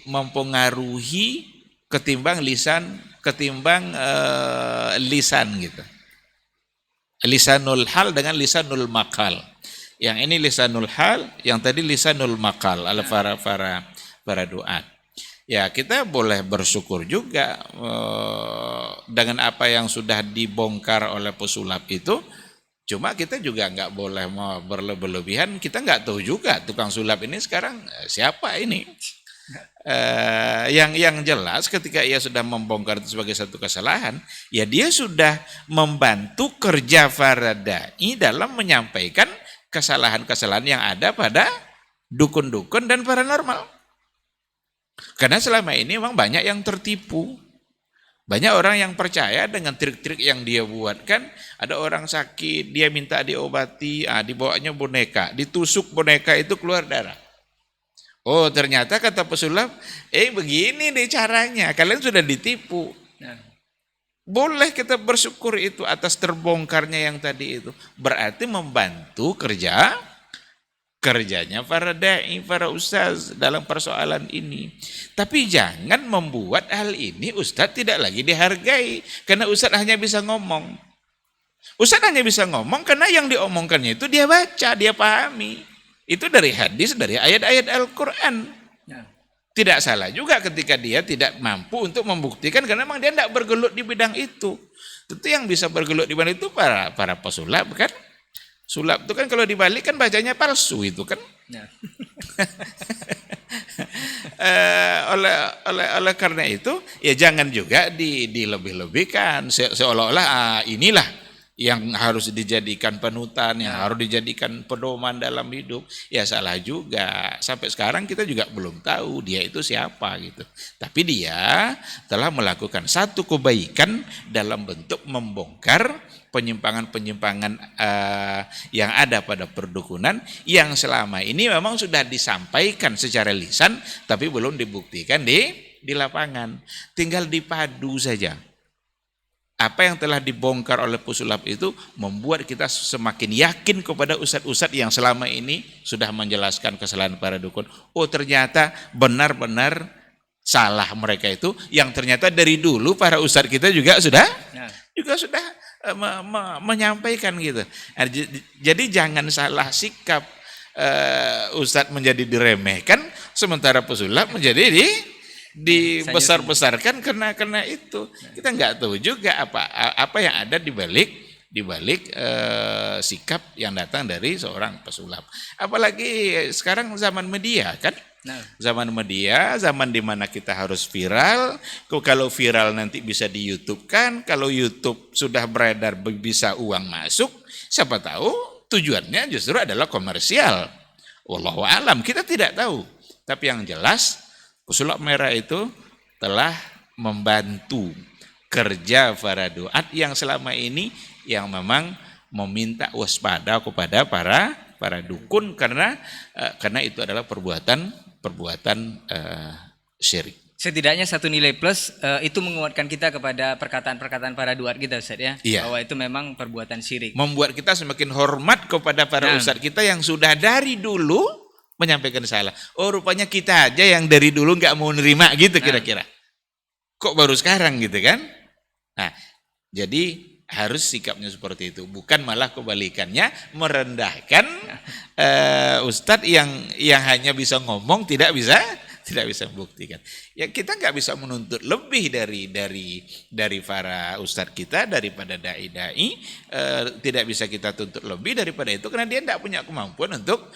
B: mempengaruhi ketimbang lisan gitu. Lisanul hal dengan lisanul makal. Yang ini lisanul hal, yang tadi lisanul makal ala para duat. Ya, kita boleh bersyukur juga dengan apa yang sudah dibongkar oleh pesulap itu. Cuma kita juga nggak boleh mau berlebihan. Kita nggak tahu juga tukang sulap ini sekarang siapa ini. Yang jelas ketika ia sudah membongkar itu sebagai satu kesalahan, ya dia sudah membantu kerja para dai dalam menyampaikan kesalahan-kesalahan yang ada pada dukun-dukun dan paranormal. Karena selama ini memang banyak yang tertipu. Banyak orang yang percaya dengan trik-trik yang dia buat. Kan ada orang sakit, dia minta diobati, dibawanya boneka, ditusuk boneka itu keluar darah. Oh, ternyata kata pesulap, begini nih caranya, kalian sudah ditipu. Boleh kita bersyukur itu atas terbongkarnya yang tadi itu. Berarti membantu kerjanya para dai, para ustaz dalam persoalan ini. Tapi jangan membuat hal ini ustaz tidak lagi dihargai. Karena ustaz hanya bisa ngomong. Ustaz hanya bisa ngomong karena yang diomongkannya itu dia baca, dia pahami. Itu dari hadis, dari ayat-ayat Al-Quran. Tidak salah juga ketika dia tidak mampu untuk membuktikan karena memang dia tidak bergelut di bidang itu. Tentu yang bisa bergelut di bidang itu para pesulap kan. Sulap itu kan kalau dibalik kan bacanya palsu itu kan. Oleh karena itu ya jangan juga dilebih-lebihkan seolah-olah inilah yang harus dijadikan panutan, yang harus dijadikan pedoman dalam hidup. Ya salah juga. Sampai sekarang kita juga belum tahu dia itu siapa gitu. Tapi dia telah melakukan satu kebaikan dalam bentuk membongkar penyimpangan-penyimpangan yang ada pada perdukunan yang selama ini memang sudah disampaikan secara lisan tapi belum dibuktikan di lapangan. Tinggal dipadu saja. Apa yang telah dibongkar oleh pesulap itu membuat kita semakin yakin kepada ustadz-ustadz yang selama ini sudah menjelaskan kesalahan para dukun. Oh, ternyata benar-benar salah mereka itu yang ternyata dari dulu para ustadz kita juga sudah menyampaikan gitu. Jadi jangan salah sikap, ustadz menjadi diremehkan sementara pesulap menjadi dibesar-besarkan karena itu. Kita nggak tahu juga apa yang ada di balik sikap yang datang dari seorang pesulap. Apalagi sekarang zaman media kan. Zaman media, zaman dimana kita harus viral. Kalau viral nanti bisa di YouTube kan. Kalau YouTube sudah beredar bisa uang masuk. Siapa tahu tujuannya justru adalah komersial. Wallahu a'lam, kita tidak tahu. Tapi yang jelas pesulap merah itu telah membantu kerja para duat yang selama ini yang memang meminta waspada kepada para dukun karena itu adalah perbuatan syirik.
C: Setidaknya satu nilai plus itu menguatkan kita kepada perkataan-perkataan para duat kita Ustaz ya.
B: Iya.
C: Bahwa itu memang perbuatan syirik.
B: Membuat kita semakin hormat kepada para ustadz kita yang sudah dari dulu menyampaikan salah. Oh, rupanya kita aja yang dari dulu nggak mau nerima gitu kira-kira. Kok baru sekarang gitu kan? Nah, jadi harus sikapnya seperti itu. Bukan malah kebalikannya merendahkan ustadz yang hanya bisa ngomong tidak bisa
D: tidak bisa membuktikan. Ya kita nggak bisa menuntut lebih dari para ustadz kita, daripada dai-dai. Tidak bisa kita tuntut lebih daripada itu karena dia tidak punya kemampuan untuk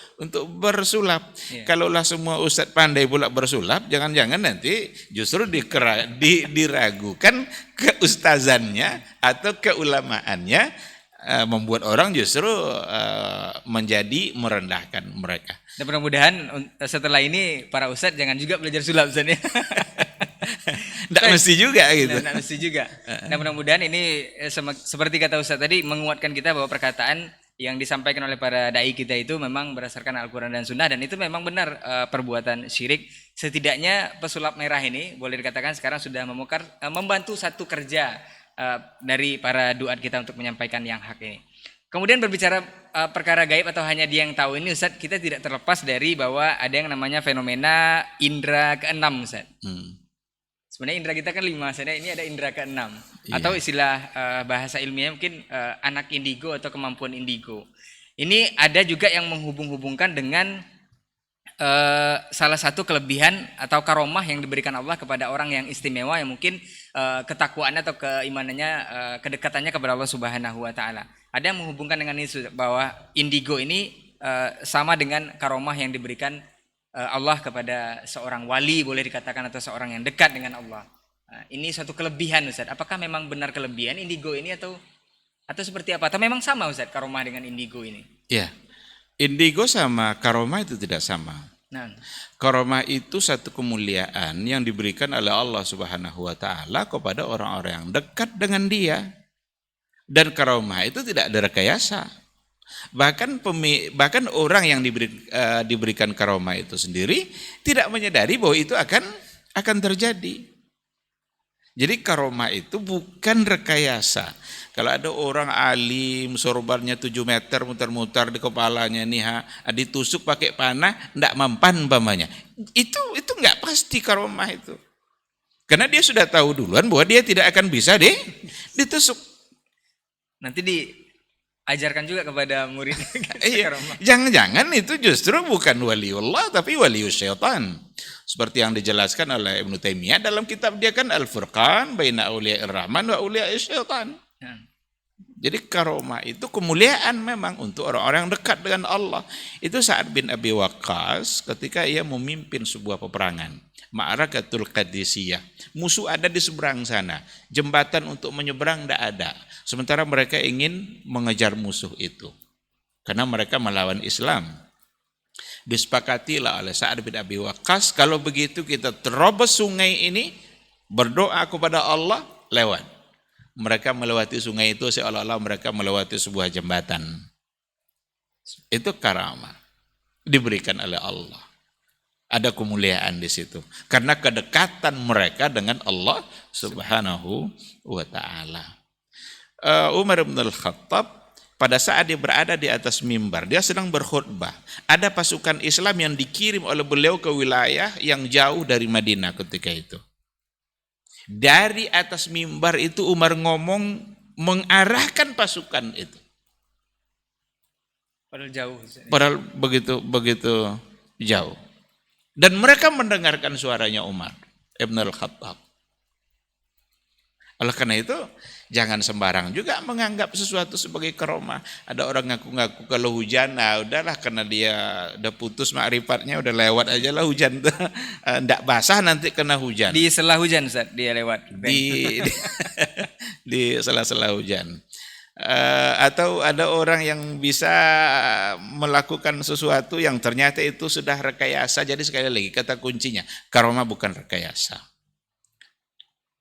D: bersulap.
C: Iya.
D: Kalaulah semua ustadz pandai pula bersulap, jangan-jangan nanti justru diragukan keustazannya atau keulamaannya, membuat orang justru menjadi merendahkan mereka.
C: Dan mudah-mudahan setelah ini para ustadz jangan juga belajar sulap Ustaz ya.
D: Tidak mesti juga gitu.
C: Tidak mesti juga. Nah mudah-mudahan ini seperti kata Ustadz tadi menguatkan kita bahwa perkataan yang disampaikan oleh para dai kita itu memang berdasarkan Al-Quran dan Sunnah, dan itu memang benar perbuatan syirik. Setidaknya pesulap merah ini boleh dikatakan sekarang sudah membantu satu kerja dari para duat kita untuk menyampaikan yang hak ini. Kemudian berbicara perkara gaib atau hanya dia yang tahu ini Ustaz, kita tidak terlepas dari bahwa ada yang namanya fenomena indera keenam Ustaz. Sebenarnya indera kita kan 5, saya ini ada indera keenam.
D: Iya.
C: Atau istilah bahasa ilmiahnya mungkin anak indigo atau kemampuan indigo. Ini ada juga yang menghubung-hubungkan dengan salah satu kelebihan atau karomah yang diberikan Allah kepada orang yang istimewa, yang mungkin ketakwaannya atau keimanannya, kedekatannya kepada Allah Subhanahu wa taala. Ada yang menghubungkan dengan itu bahwa indigo ini sama dengan karomah yang diberikan Allah kepada seorang wali, boleh dikatakan, atau seorang yang dekat dengan Allah. Ini suatu kelebihan Ustaz. Apakah memang benar kelebihan indigo ini atau seperti apa? Atau memang sama Ustaz karomah dengan indigo ini?
D: Ya. Indigo sama karomah itu tidak sama.
C: Nah,
D: Karomah itu satu kemuliaan yang diberikan oleh Allah Subhanahu wa taala kepada orang-orang yang dekat dengan Dia. Dan karomah itu tidak ada rekayasa. Bahkan orang yang diberikan karomah itu sendiri tidak menyadari bahwa itu akan terjadi. Jadi karomah itu bukan rekayasa. Kalau ada orang alim, sorbannya 7 meter muter-muter di kepalanya nih, ditusuk pakai panah, tidak mempan umpamanya. Itu nggak pasti karomah itu. Karena dia sudah tahu duluan bahwa dia tidak akan bisa ditusuk.
C: nanti diajarkan juga kepada murid.
D: Iya. Jangan-jangan itu justru bukan waliullah tapi walius syaitan. Seperti yang dijelaskan oleh Ibnu Taimiyah dalam kitab dia kan Al-Furqan baina auliya'ir rahman wa auliya'is syaitan. Jadi karomah itu kemuliaan memang untuk orang-orang yang dekat dengan Allah. Itu Sa'ad bin Abi Waqqas ketika ia memimpin sebuah peperangan, Ma'arakatul Qadisiyah. Musuh ada di seberang sana, jembatan untuk menyeberang tidak ada. Sementara mereka ingin mengejar musuh itu karena mereka melawan Islam. Disepakatilah oleh Sa'ad bin Abi Waqqas, kalau begitu kita terobos sungai ini, berdoa kepada Allah, lewat. Mereka melewati sungai itu seolah-olah mereka melewati sebuah jembatan. Itu karamah diberikan oleh Allah. Ada kemuliaan di situ karena kedekatan mereka dengan Allah Subhanahu wa taala. Umar bin Al-Khattab pada saat dia berada di atas mimbar, dia sedang berkhutbah. Ada pasukan Islam yang dikirim oleh beliau ke wilayah yang jauh dari Madinah ketika itu. Dari atas mimbar itu Umar ngomong mengarahkan pasukan itu.
C: Padahal jauh.
D: Padahal begitu jauh. Dan mereka mendengarkan suaranya Umar Ibn Al-Khattab. Oleh karena itu, jangan sembarang juga menganggap sesuatu sebagai karomah. Ada orang ngaku-ngaku kalau hujan, nah udahlah karena dia udah putus makrifatnya, udah lewat aja lah hujan tuh. Nggak basah nanti kena hujan.
C: Di sela hujan Ustaz, dia lewat.
D: Di sela-sela hujan. Atau ada orang yang bisa melakukan sesuatu yang ternyata itu sudah rekayasa. Jadi sekali lagi kata kuncinya, karomah bukan rekayasa.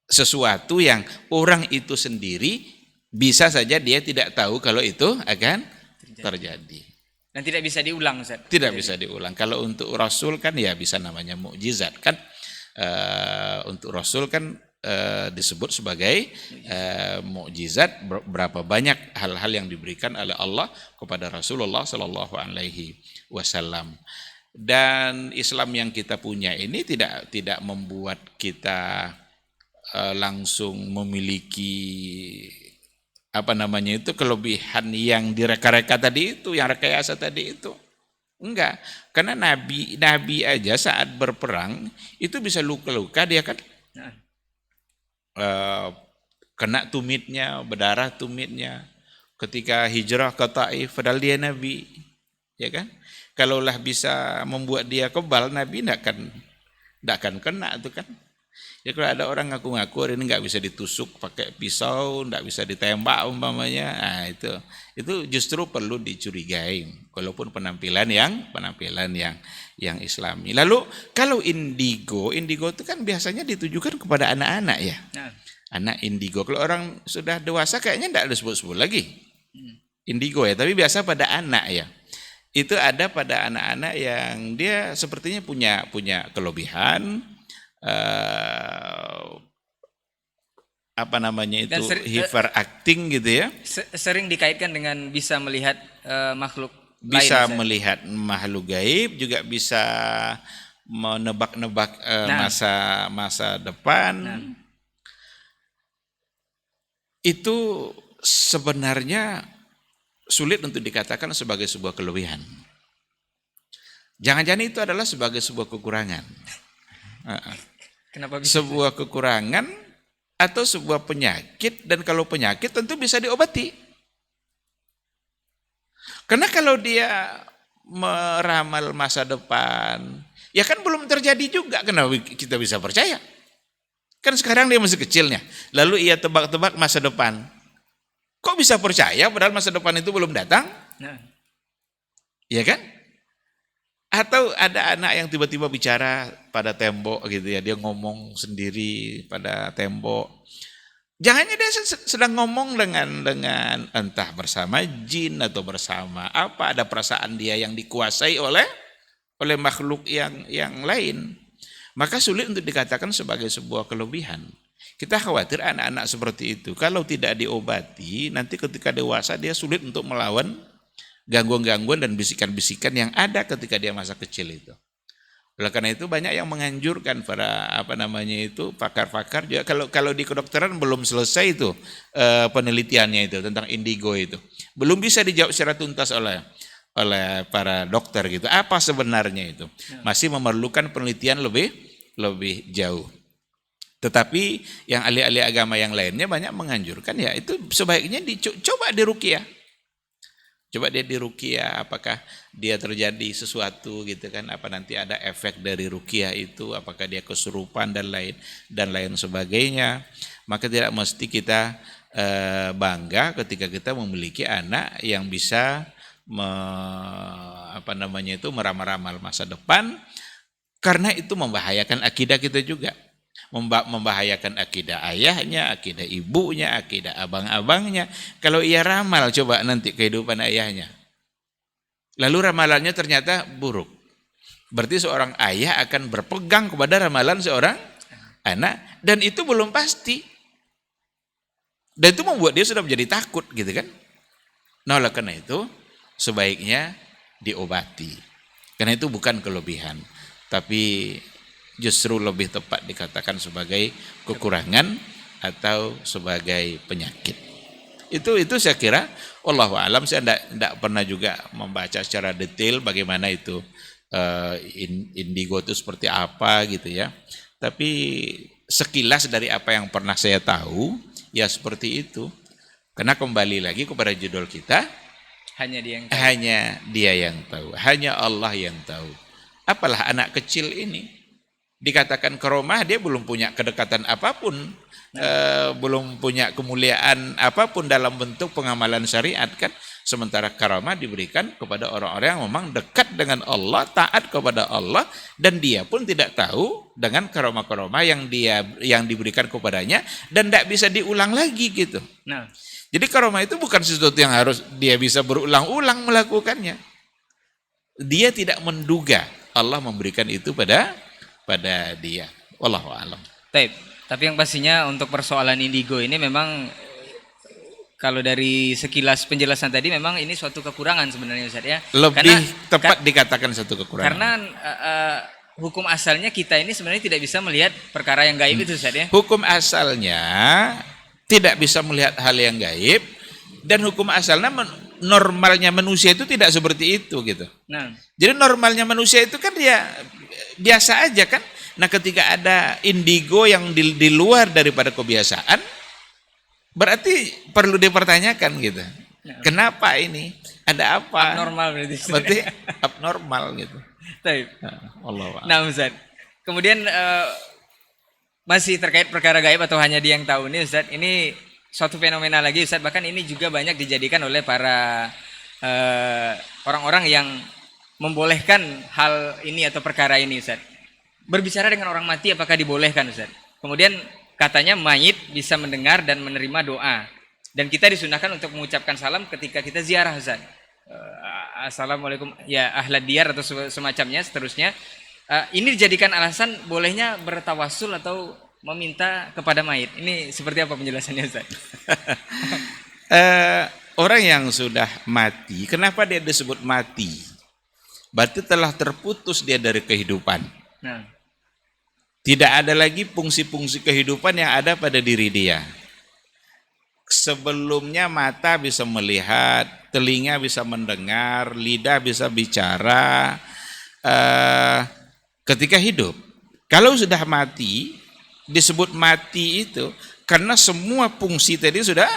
D: Sesuatu yang orang itu sendiri bisa saja dia tidak tahu kalau itu akan terjadi.
C: Dan tidak bisa diulang Ustaz.
D: Tidak bisa diulang. Kalau untuk Rasul kan ya bisa namanya mukjizat kan. Untuk Rasul kan disebut sebagai mukjizat. Berapa banyak hal-hal yang diberikan oleh Allah kepada Rasulullah Sallallahu Alaihi Wasallam. Dan Islam yang kita punya ini tidak membuat kita langsung memiliki kelebihan yang direka-reka tadi itu, yang rekayasa tadi itu. Enggak, karena nabi aja saat berperang itu bisa luka-luka dia kan
C: Nah,
D: kena tumitnya, berdarah tumitnya. Ketika hijrah ke Taif, padahal dia nabi, ya kan? Kalaulah bisa membuat dia kebal, nabi enggak akan kena tuh kan. Ya kalau ada orang ngaku-ngaku hari ini nggak bisa ditusuk pakai pisau, nggak bisa ditembak umpamanya, nah itu justru perlu dicurigai. Walaupun penampilan yang Islami. Lalu kalau indigo itu kan biasanya ditujukan kepada anak-anak ya,
C: nah,
D: anak indigo. Kalau orang sudah dewasa kayaknya nggak ada sebut-sebut lagi indigo ya, tapi biasa pada anak ya. Itu ada pada anak-anak yang dia sepertinya punya kelebihan. Apa namanya itu, hyperacting gitu ya,
C: sering dikaitkan dengan bisa melihat makhluk
D: bisa
C: lain,
D: melihat makhluk gaib, juga bisa menebak-nebak masa depan. Itu sebenarnya sulit untuk dikatakan sebagai sebuah kelebihan. Jangan-jangan itu adalah sebagai sebuah kekurangan.
C: Kenapa bisa?
D: Sebuah kekurangan atau sebuah penyakit, dan kalau penyakit tentu bisa diobati. Karena kalau dia meramal masa depan, ya kan belum terjadi juga, kenapa kita bisa percaya? Kan sekarang dia masih kecilnya, lalu ia tebak-tebak masa depan. Kok bisa percaya padahal masa depan itu belum datang?
C: Nah,
D: Ya kan? Atau ada anak yang tiba-tiba bicara pada tembok gitu ya, dia ngomong sendiri pada tembok. Jangannya dia sedang ngomong dengan entah bersama jin atau bersama apa, ada perasaan dia yang dikuasai oleh makhluk yang lain. Maka sulit untuk dikatakan sebagai sebuah kelebihan. Kita khawatir anak-anak seperti itu kalau tidak diobati, nanti ketika dewasa dia sulit untuk melawan gangguan-gangguan dan bisikan-bisikan yang ada ketika dia masa kecil itu. Oleh karena itu banyak yang menganjurkan para pakar-pakar juga, kalau di kedokteran belum selesai itu penelitiannya itu tentang indigo itu. Belum bisa dijawab secara tuntas oleh para dokter gitu. Apa sebenarnya itu? Masih memerlukan penelitian lebih jauh. Tetapi yang ahli-ahli agama yang lainnya banyak menganjurkan ya itu sebaiknya coba diruqyah. Coba dia diruqyah, apakah dia terjadi sesuatu gitu kan, apa nanti ada efek dari ruqyah itu, apakah dia kesurupan dan lain sebagainya. Maka tidak mesti kita bangga ketika kita memiliki anak yang bisa meramal masa depan, karena itu membahayakan akidah kita juga. Membahayakan akidah ayahnya, akidah ibunya, akidah abang-abangnya. Kalau ia ramal coba nanti kehidupan ayahnya, lalu ramalannya ternyata buruk, berarti seorang ayah akan berpegang kepada ramalan seorang anak, dan itu belum pasti, dan itu membuat dia sudah menjadi takut gitu kan. Nah oleh karena itu sebaiknya diobati, karena itu bukan kelebihan, tapi justru lebih tepat dikatakan sebagai kekurangan atau sebagai penyakit. Itu saya kira, wallahu a'lam, saya tidak pernah juga membaca secara detail bagaimana itu indigo itu seperti apa gitu ya. Tapi sekilas dari apa yang pernah saya tahu, ya seperti itu. Karena kembali lagi kepada judul kita,
C: hanya dia yang tahu.
D: Hanya dia yang tahu, hanya Allah yang tahu. Apalah anak kecil ini, dikatakan karomah, dia belum punya kedekatan apapun, belum punya kemuliaan apapun dalam bentuk pengamalan syariat kan. Sementara karomah diberikan kepada orang-orang yang memang dekat dengan Allah, taat kepada Allah, dan dia pun tidak tahu dengan karomah-karomah yang diberikan kepadanya dan tidak bisa diulang lagi gitu.
C: Nah,
D: jadi karomah itu bukan sesuatu yang harus dia bisa berulang-ulang melakukannya. Dia tidak menduga Allah memberikan itu pada dia. Wallahu a'lam.
C: Tapi yang pastinya untuk persoalan indigo ini memang kalau dari sekilas penjelasan tadi memang ini suatu kekurangan sebenarnya Ustaz ya.
D: Lebih tepat dikatakan satu kekurangan.
C: Karena hukum asalnya kita ini sebenarnya tidak bisa melihat perkara yang gaib itu Ustaz ya.
D: Hukum asalnya tidak bisa melihat hal yang gaib, dan hukum asalnya normalnya manusia itu tidak seperti itu gitu.
C: Nah,
D: Jadi normalnya manusia itu kan dia biasa aja kan. Nah ketika ada indigo yang di luar daripada kebiasaan, berarti perlu dipertanyakan gitu. Kenapa ini? Ada apa?
C: abnormal berarti.
D: Berarti abnormal gitu.
C: Taib.
D: Allah a'lam.
C: Nah, Ustaz. Kemudian masih terkait perkara gaib atau hanya dia yang tahu nih, Ustaz. Ini suatu fenomena lagi, Ustaz. Bahkan ini juga banyak dijadikan oleh para orang-orang yang membolehkan hal ini atau perkara ini, Ustaz. Berbicara dengan orang mati apakah dibolehkan, Ustaz? Kemudian katanya mayit bisa mendengar dan menerima doa. Dan kita disunahkan untuk mengucapkan salam ketika kita ziarah, Ustaz. Assalamualaikum ya ahlad diyar atau semacamnya seterusnya. Ini dijadikan alasan bolehnya bertawasul atau meminta kepada mayit. Ini seperti apa penjelasannya, Ustaz?
D: Orang yang sudah mati, kenapa dia disebut mati? Berarti telah terputus dia dari kehidupan.
C: Nah,
D: Tidak ada lagi fungsi-fungsi kehidupan yang ada pada diri dia. Sebelumnya mata bisa melihat, telinga bisa mendengar, lidah bisa bicara ketika hidup. Kalau sudah mati, disebut mati itu karena semua fungsi tadi sudah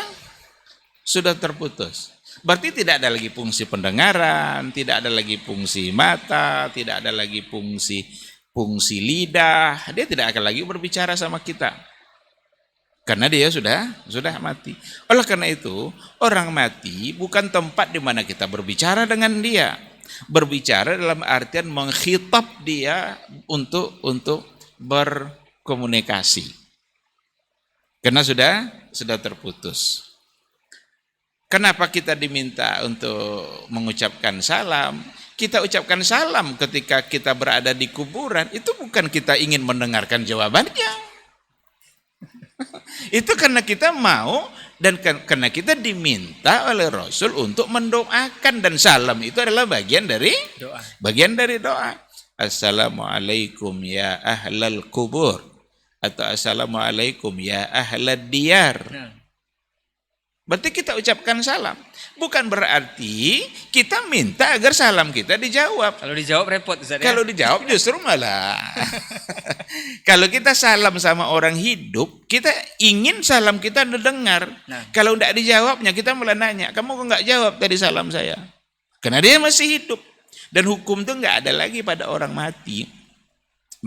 D: terputus. Berarti tidak ada lagi fungsi pendengaran, tidak ada lagi fungsi mata, tidak ada lagi fungsi lidah. Dia tidak akan lagi berbicara sama kita. Karena dia sudah mati. Oleh karena itu, orang mati bukan tempat di mana kita berbicara dengan dia. Berbicara dalam artian mengkhitab dia untuk berkomunikasi. Karena sudah terputus. Kenapa kita diminta untuk mengucapkan salam? Kita ucapkan salam ketika kita berada di kuburan, itu bukan kita ingin mendengarkan jawabannya. Itu karena kita mau dan karena kita diminta oleh Rasul untuk mendoakan, dan salam itu adalah bagian dari doa. Assalamualaikum ya ahlal kubur atau assalamualaikum ya ahlad diyar. Berarti kita ucapkan salam. Bukan berarti kita minta agar salam kita dijawab.
C: kalau dijawab repot, Ustaz.
D: Kalau dijawab justru malah. Kalau kita salam sama orang hidup, kita ingin salam kita didengar. Kalau tidak dijawabnya, kita malah nanya, kamu kok nggak jawab tadi salam saya? Karena dia masih hidup. Dan hukum itu nggak ada lagi pada orang mati.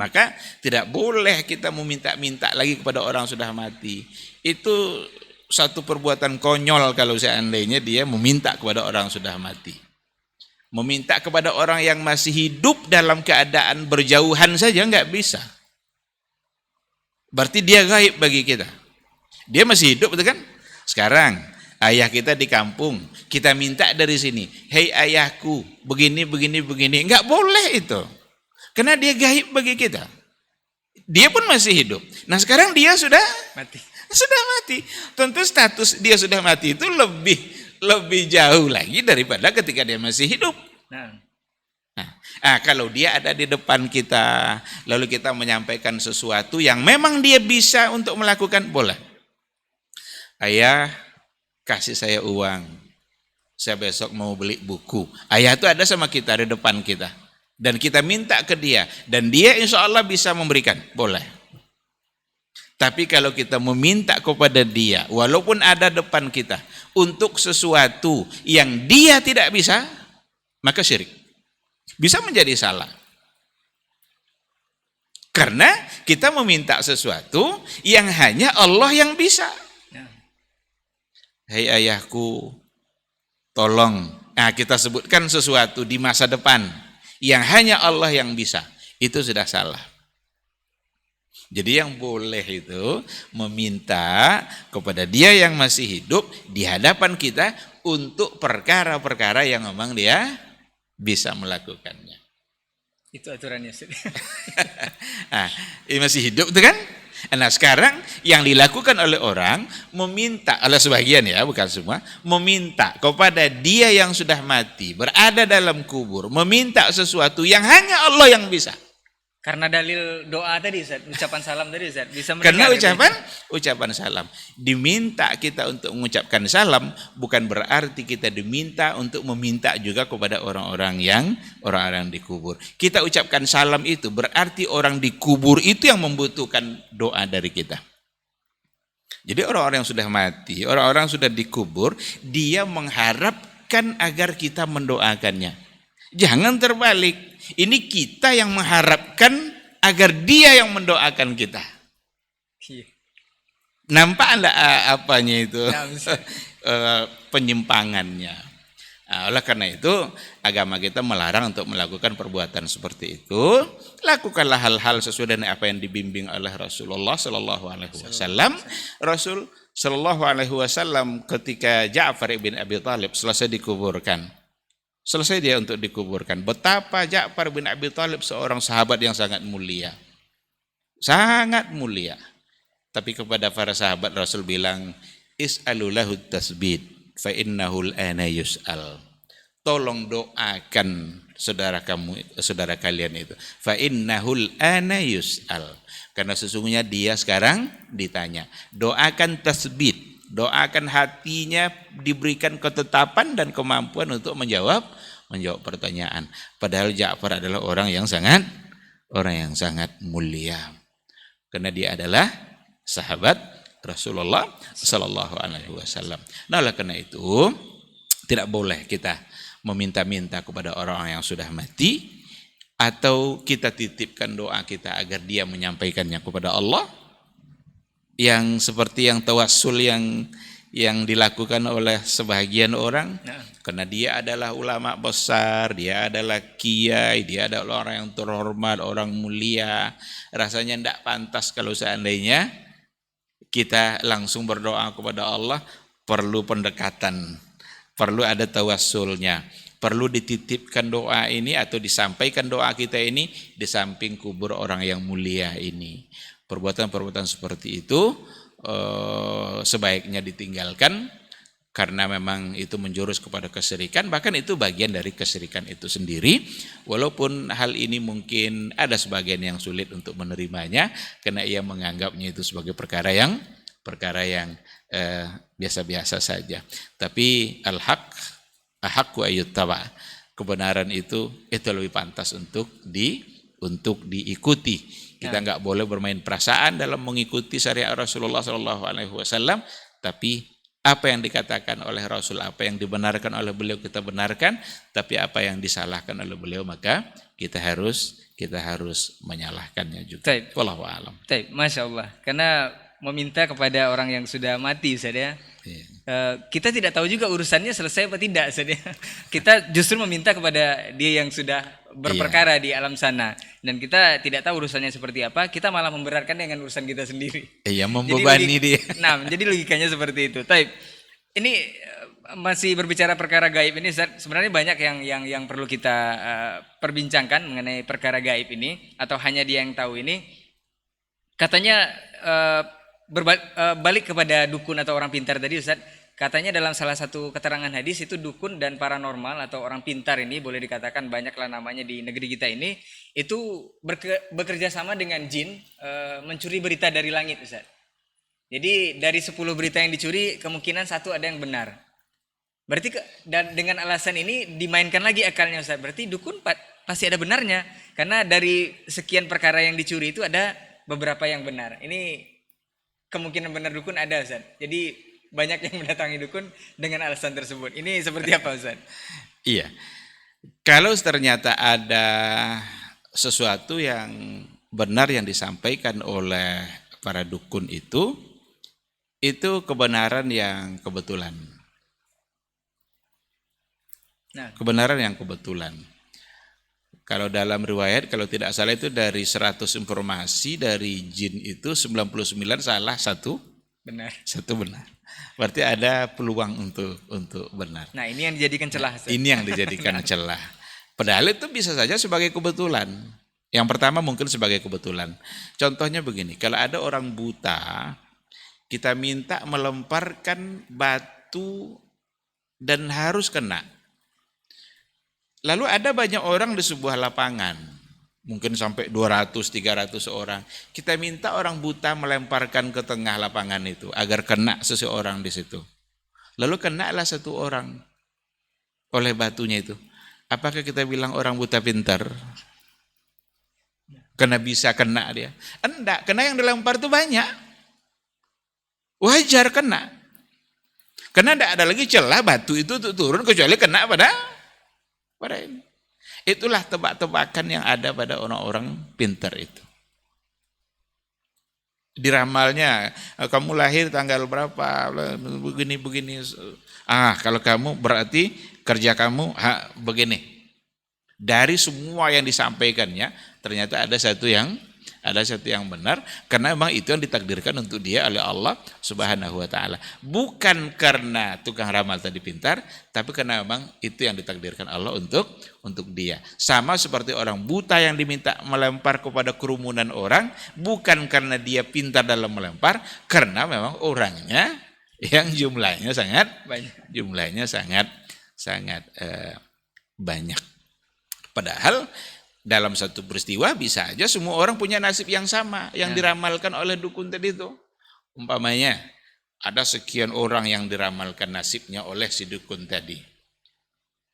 D: Maka tidak boleh kita meminta-minta lagi kepada orang sudah mati. Itu satu perbuatan konyol kalau seandainya dia meminta kepada orang sudah mati. Meminta kepada orang yang masih hidup dalam keadaan berjauhan saja nggak bisa. Berarti dia gaib bagi kita. Dia masih hidup, betul kan? Sekarang ayah kita di kampung, kita minta dari sini, hei ayahku, begini, nggak boleh itu. Karena dia gaib bagi kita. Dia pun masih hidup. Nah sekarang dia sudah mati. Tentu status dia sudah mati itu lebih jauh lagi daripada ketika dia masih hidup. Nah, kalau dia ada di depan kita, lalu kita menyampaikan sesuatu yang memang dia bisa untuk melakukan, boleh. Ayah, kasih saya uang. Saya besok mau beli buku. Ayah itu ada sama kita di depan kita. Dan kita minta ke dia. Dan dia insya Allah bisa memberikan. Boleh. Tapi kalau kita meminta kepada dia, walaupun ada depan kita, untuk sesuatu yang dia tidak bisa, maka syirik. Bisa menjadi salah. Karena kita meminta sesuatu yang hanya Allah yang bisa. Hei ayahku, tolong. Nah, kita sebutkan sesuatu di masa depan yang hanya Allah yang bisa. Itu sudah salah. Jadi yang boleh itu meminta kepada dia yang masih hidup di hadapan kita untuk perkara-perkara yang memang dia bisa melakukannya.
C: Itu aturannya.
D: Nah, ini masih hidup itu kan? Nah sekarang yang dilakukan oleh orang meminta, oleh sebagian ya, bukan semua, meminta kepada dia yang sudah mati, berada dalam kubur, meminta sesuatu yang hanya Allah yang bisa.
C: Karena dalil doa tadi Ustaz, ucapan salam tadi Ustaz, bisa
D: Karena
C: mendengar
D: ucapan salam. Diminta kita untuk mengucapkan salam bukan berarti kita diminta untuk meminta juga kepada orang-orang yang dikubur. Kita ucapkan salam itu berarti orang dikubur itu yang membutuhkan doa dari kita. Jadi orang-orang yang sudah mati, orang-orang yang sudah dikubur, dia mengharapkan agar kita mendoakannya. Jangan terbalik. Ini kita yang mengharapkan agar dia yang mendoakan kita.
C: Iya.
D: Nampak enggak apanya itu?
C: Nah,
D: Penyimpangannya. Nah, oleh karena itu agama kita melarang untuk melakukan perbuatan seperti itu. Lakukanlah hal-hal sesuai dengan apa yang dibimbing oleh Rasulullah Sallallahu Alaihi Wasallam. Rasul Sallallahu Alaihi Wasallam ketika Ja'far ibn Abi Thalib selesai dikuburkan. Selesai dia untuk dikuburkan. Betapa Ja'far bin Abi Thalib seorang sahabat yang sangat mulia. Sangat mulia. Tapi kepada para sahabat Rasul bilang, is'alu lahu tasbid fa innahu al-ana yus'al. Tolong doakan saudara kalian itu. Fa innahu al-ana yus'al. Karena sesungguhnya dia sekarang ditanya. Doakan tasbid. Doakan hatinya diberikan ketetapan dan kemampuan untuk menjawab pertanyaan. Padahal Ja'far adalah orang yang sangat mulia. Karena dia adalah sahabat Rasulullah Sallallahu Alaihi Wasallam. Nah, oleh karena itu tidak boleh kita meminta-minta kepada orang yang sudah mati atau kita titipkan doa kita agar dia menyampaikannya kepada Allah. Yang seperti yang tawassul yang dilakukan oleh sebahagian orang, karena dia adalah ulama besar, dia adalah kiai, dia adalah orang yang terhormat, orang mulia, rasanya tidak pantas kalau seandainya kita langsung berdoa kepada Allah. Perlu pendekatan, perlu ada tawassulnya, perlu dititipkan doa ini atau disampaikan doa kita ini di samping kubur orang yang mulia ini. Perbuatan-perbuatan seperti itu sebaiknya ditinggalkan karena memang itu menjurus kepada kesyirikan, bahkan itu bagian dari kesyirikan itu sendiri. Walaupun hal ini mungkin ada sebagian yang sulit untuk menerimanya karena ia menganggapnya itu sebagai perkara yang biasa-biasa saja. Tapi al-haqqu ayyuttaba, kebenaran itu lebih pantas untuk diikuti. Kita nggak boleh bermain perasaan dalam mengikuti syariat Rasulullah Sallallahu Alaihi Wasallam, tapi apa yang dikatakan oleh Rasul, apa yang dibenarkan oleh beliau kita benarkan, tapi apa yang disalahkan oleh beliau maka kita harus menyalahkannya juga. Wallahu a'lam.
C: Masya Allah. Karena meminta kepada orang yang sudah mati, Ustaz ya. Kita tidak tahu juga urusannya selesai atau tidak, Ustaz ya. Kita justru meminta kepada dia yang sudah berperkara di alam sana, dan kita tidak tahu urusannya seperti apa, kita malah memberatkan dengan urusan kita sendiri.
D: Iya, membebani dia.
C: Nah, jadi logikanya seperti itu. Ini masih berbicara perkara gaib ini, Ustaz. Sebenarnya banyak yang perlu kita perbincangkan mengenai perkara gaib ini, atau hanya dia yang tahu ini. Katanya balik kepada dukun atau orang pintar tadi, Ustaz. Katanya dalam salah satu keterangan hadis itu dukun dan paranormal atau orang pintar ini, boleh dikatakan banyaklah namanya di negeri kita ini, itu bekerja sama dengan jin mencuri berita dari langit, Ustaz. Jadi dari 10 berita yang dicuri kemungkinan 1 ada yang benar. Berarti dengan alasan ini dimainkan lagi akalnya, Ustaz. Berarti dukun pasti ada benarnya, karena dari sekian perkara yang dicuri itu ada beberapa yang benar. Ini kemungkinan benar dukun ada, Ustaz. Jadi banyak yang mendatangi dukun dengan alasan tersebut. Ini seperti apa, Ustaz?
D: Iya. Kalau ternyata ada sesuatu yang benar yang disampaikan oleh para dukun itu kebenaran yang kebetulan.
C: Nah,
D: kebenaran yang kebetulan. Kalau dalam riwayat, kalau tidak salah itu dari 100 informasi dari jin itu 99 salah, satu benar. Berarti ada peluang untuk benar.
C: Nah, ini yang dijadikan celah.
D: Ini yang dijadikan celah. Padahal itu bisa saja sebagai kebetulan. Yang pertama mungkin sebagai kebetulan. Contohnya begini, kalau ada orang buta, kita minta melemparkan batu dan harus kena. Lalu ada banyak orang di sebuah lapangan. Mungkin sampai 200-300 orang. Kita minta orang buta melemparkan ke tengah lapangan itu agar kena seseorang di situ. Lalu kenalah satu orang oleh batunya itu. Apakah kita bilang orang buta pintar? Karena bisa kena dia. Enggak, karena yang dilempar itu banyak. Wajar kena. Karena enggak ada lagi celah batu itu untuk turun kecuali kena pada ini. Itulah tebak-tebakan yang ada pada orang-orang pintar itu. Diramalnya, kamu lahir tanggal berapa, begini-begini. Kalau kamu berarti kerja kamu begini. Dari semua yang disampaikannya, ternyata ada satu yang benar, karena memang itu yang ditakdirkan untuk dia oleh Allah Subhanahu wa taala. Bukan karena tukang ramal tadi pintar, tapi karena memang itu yang ditakdirkan Allah untuk dia. Sama seperti orang buta yang diminta melempar kepada kerumunan orang, bukan karena dia pintar dalam melempar, karena memang orangnya yang jumlahnya sangat banyak. Padahal dalam satu peristiwa bisa aja semua orang punya nasib yang sama yang diramalkan oleh dukun tadi itu. Umpamanya ada sekian orang yang diramalkan nasibnya oleh si dukun tadi.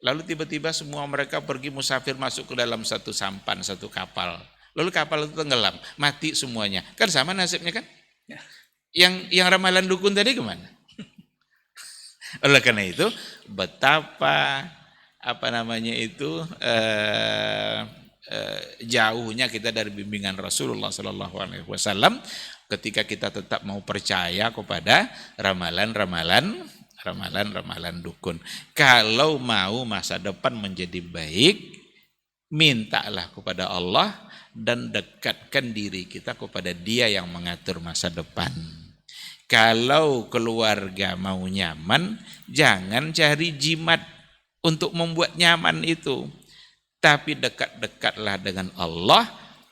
D: Lalu tiba-tiba semua mereka pergi musafir masuk ke dalam satu sampan, satu kapal. Lalu kapal itu tenggelam, mati semuanya. Kan sama nasibnya kan? Yang ramalan dukun tadi kemana? Oleh karena itu, betapa jauhnya kita dari bimbingan Rasulullah Sallallahu Alaihi Wasallam ketika kita tetap mau percaya kepada ramalan dukun. Kalau mau masa depan menjadi baik, mintalah kepada Allah dan dekatkan diri kita kepada Dia yang mengatur masa depan. Kalau keluarga mau nyaman, jangan cari jimat untuk membuat nyaman itu. Tapi dekat-dekatlah dengan Allah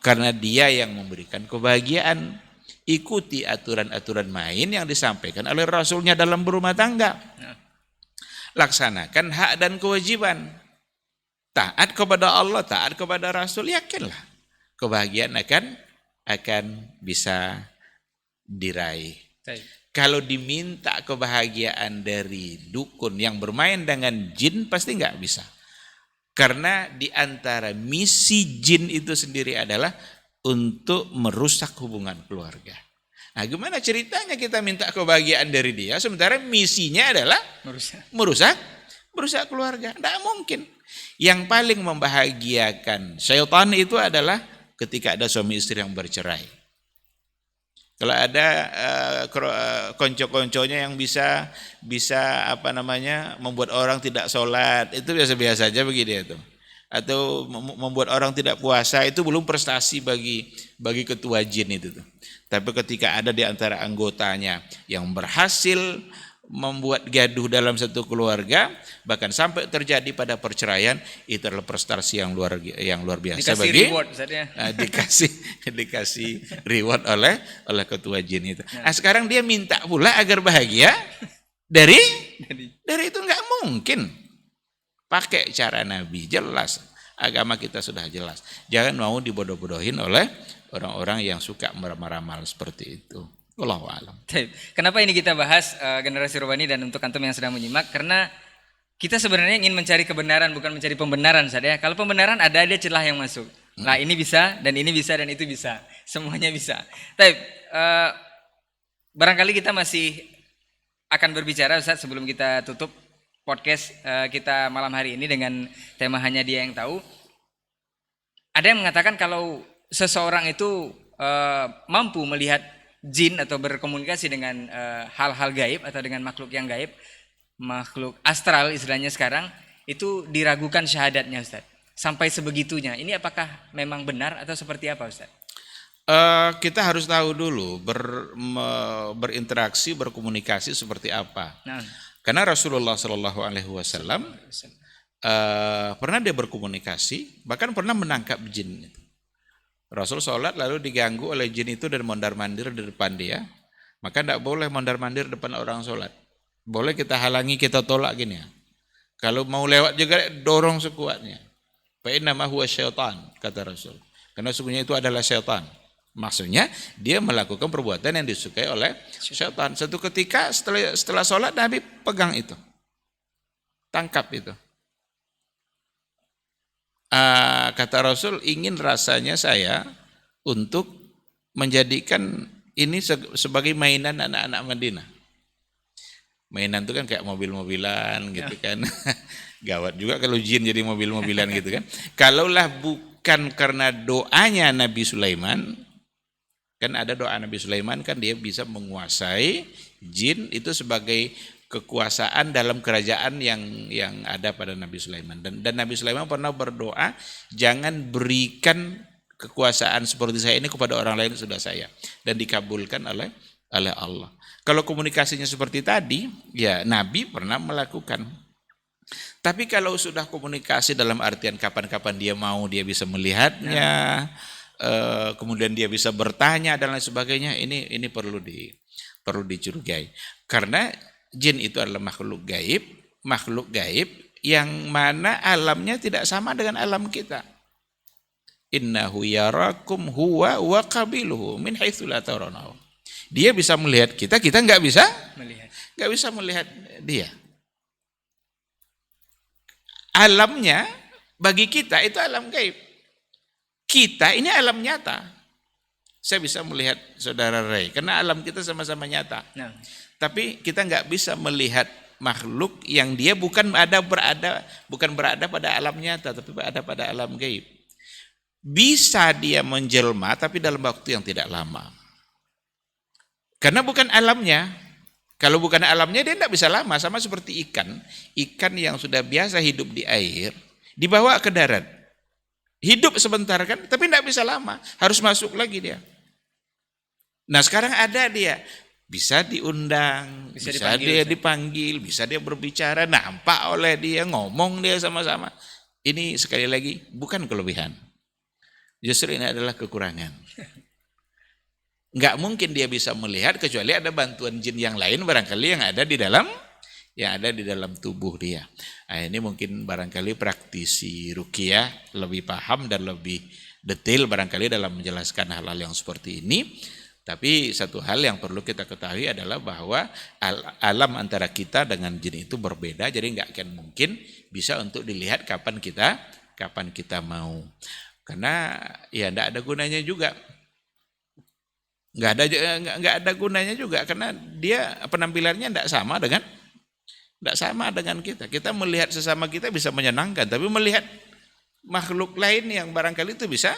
D: karena Dia yang memberikan kebahagiaan. Ikuti aturan-aturan main yang disampaikan oleh Rasulnya dalam berumah tangga. Laksanakan hak dan kewajiban. Taat kepada Allah, taat kepada Rasul, yakinlah kebahagiaan akan bisa diraih. Kalau diminta kebahagiaan dari dukun yang bermain dengan jin pasti nggak bisa. Karena di antara misi jin itu sendiri adalah untuk merusak hubungan keluarga. Nah, gimana ceritanya kita minta kebahagiaan dari dia sementara misinya adalah merusak keluarga? Tidak mungkin. Yang paling membahagiakan syaitan itu adalah ketika ada suami istri yang bercerai. Kalau ada konco-konconya yang bisa membuat orang tidak sholat, itu biasa-biasa aja begitu itu. Atau membuat orang tidak puasa, itu belum prestasi bagi ketua jin itu tuh. Tapi ketika ada di antara anggotanya yang berhasil membuat gaduh dalam satu keluarga, bahkan sampai terjadi pada perceraian, itu adalah prestasi yang luar biasa.
C: Dikasih reward,
D: dikasih reward oleh ketua jin itu. Nah, sekarang dia minta pula agar bahagia dari itu nggak mungkin. Pakai cara Nabi, jelas. Agama kita sudah jelas. Jangan mau dibodoh-bodohin oleh orang-orang yang suka meramal seperti itu. Wallahu a'lam.
C: Kenapa ini kita bahas generasi Robani dan untuk antum yang sedang menyimak? Karena kita sebenarnya ingin mencari kebenaran, bukan mencari pembenaran, Ustaz ya. Kalau pembenaran ada celah yang masuk. Nah, ini bisa dan ini bisa dan itu bisa. Semuanya bisa. Tapi barangkali kita masih akan berbicara, Ustaz, sebelum kita tutup podcast kita malam hari ini dengan tema Hanya Dia Yang Tahu. Ada yang mengatakan kalau seseorang itu mampu melihat jin atau berkomunikasi dengan hal-hal gaib atau dengan makhluk yang gaib, makhluk astral istilahnya sekarang, itu diragukan syahadatnya, Ustaz. Sampai sebegitunya. Ini apakah memang benar atau seperti apa, Ustaz?
D: Kita harus tahu dulu berinteraksi, berkomunikasi seperti apa. Karena Rasulullah Shallallahu Alaihi Wasallam pernah dia berkomunikasi, bahkan pernah menangkap jin. Rasul sholat lalu diganggu oleh jin itu dan mondar-mandir di depan dia. Maka tidak boleh mondar-mandir depan orang sholat. Boleh kita halangi, kita tolak gini ya. Kalau mau lewat juga dorong sekuatnya. Fa innama huwa syaitan, kata Rasul. Karena sesungguhnya itu adalah syaitan. Maksudnya dia melakukan perbuatan yang disukai oleh syaitan. Suatu ketika setelah sholat Nabi pegang itu. Tangkap itu. Kata Rasul, ingin rasanya saya untuk menjadikan ini sebagai mainan anak-anak Madinah. Mainan itu kan kayak mobil-mobilan gitu kan. Gawat juga kalau jin jadi mobil-mobilan gitu kan. Kalaulah bukan karena doanya Nabi Sulaiman, kan ada doa Nabi Sulaiman kan dia bisa menguasai jin itu sebagai kekuasaan dalam kerajaan yang ada pada Nabi Sulaiman. Dan Nabi Sulaiman pernah berdoa, jangan berikan kekuasaan seperti saya ini kepada orang lain sudah saya. Dan dikabulkan oleh Allah. Kalau komunikasinya seperti tadi, ya Nabi pernah melakukan. Tapi kalau sudah komunikasi dalam artian kapan-kapan dia mau, dia bisa melihatnya, kemudian dia bisa bertanya dan lain sebagainya, ini perlu dicurigai. Karena jin itu adalah makhluk gaib yang mana alamnya tidak sama dengan alam kita. Innahu yarakum huwa wa qabiluhu min haitsu la tarawnahu. Dia bisa melihat kita nggak bisa melihat dia. Alamnya bagi kita itu alam gaib. Kita ini alam nyata. Saya bisa melihat saudara Ray karena alam kita sama-sama nyata.
C: Nah.
D: Tapi kita nggak bisa melihat makhluk yang dia bukan berada pada alam nyata, tapi ada pada alam gaib. Bisa dia menjelma tapi dalam waktu yang tidak lama. Karena bukan alamnya. Kalau bukan alamnya dia tidak bisa lama, sama seperti ikan. Ikan yang sudah biasa hidup di air, dibawa ke darat. Hidup sebentar kan, tapi tidak bisa lama. Harus masuk lagi dia. Nah sekarang ada dia. Bisa diundang, bisa dia dipanggil, bisa dia berbicara, nampak oleh dia, ngomong dia sama-sama. Ini sekali lagi bukan kelebihan. Justru ini adalah kekurangan. Enggak mungkin dia bisa melihat kecuali ada bantuan jin yang lain barangkali yang ada di dalam tubuh dia. Nah, ini mungkin barangkali praktisi ruqyah lebih paham dan lebih detail barangkali dalam menjelaskan hal-hal yang seperti ini. Tapi satu hal yang perlu kita ketahui adalah bahwa alam antara kita dengan jin itu berbeda, jadi nggak akan mungkin bisa untuk dilihat kapan kita mau. Karena ya nggak ada gunanya juga. Nggak ada gunanya juga karena dia penampilannya nggak sama dengan kita. Kita melihat sesama kita bisa menyenangkan, tapi melihat makhluk lain yang barangkali itu bisa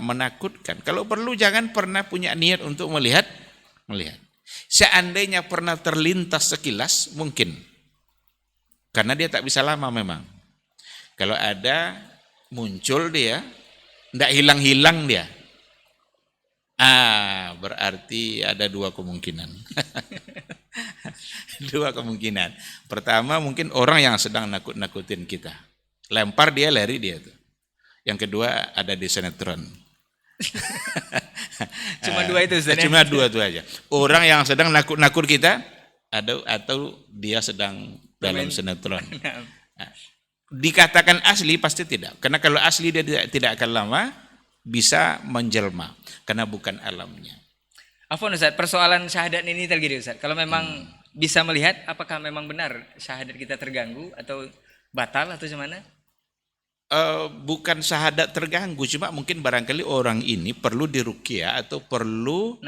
D: menakutkan. Kalau perlu jangan pernah punya niat untuk melihat. Seandainya pernah terlintas sekilas mungkin. Karena dia tak bisa lama memang. Kalau ada muncul dia, tidak hilang-hilang dia. Berarti ada dua kemungkinan. Dua kemungkinan. Pertama mungkin orang yang sedang nakut-nakutin kita. Lempar dia, lari dia tuh. Yang kedua ada di sinetron.
C: Cuma dua itu Ustaz.
D: Cuma dua itu aja. Orang yang sedang nakut-nakut kita atau dia sedang dalam sinetron. Dikatakan asli pasti tidak. Karena kalau asli dia tidak akan lama bisa menjelma karena bukan alamnya.
C: Afwan Ustaz, persoalan syahadat ini tergini Ustaz. Kalau memang bisa melihat apakah memang benar syahadat kita terganggu atau batal atau gimana?
D: Bukan syahadat terganggu, cuma mungkin barangkali orang ini perlu diruqyah atau perlu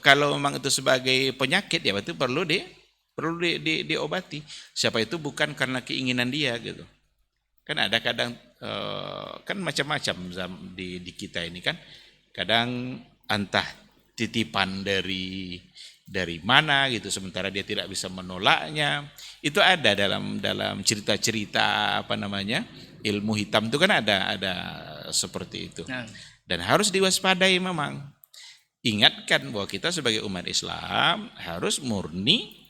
D: kalau memang itu sebagai penyakit ya berarti perlu diobati. Siapa itu bukan karena keinginan dia gitu. Kan ada kadang kan macam-macam di kita ini kan. Kadang entah titipan dari mana gitu sementara dia tidak bisa menolaknya. Itu ada dalam cerita-cerita ilmu hitam itu kan ada seperti itu. Dan harus diwaspadai memang. Ingatkan bahwa kita sebagai umat Islam harus murni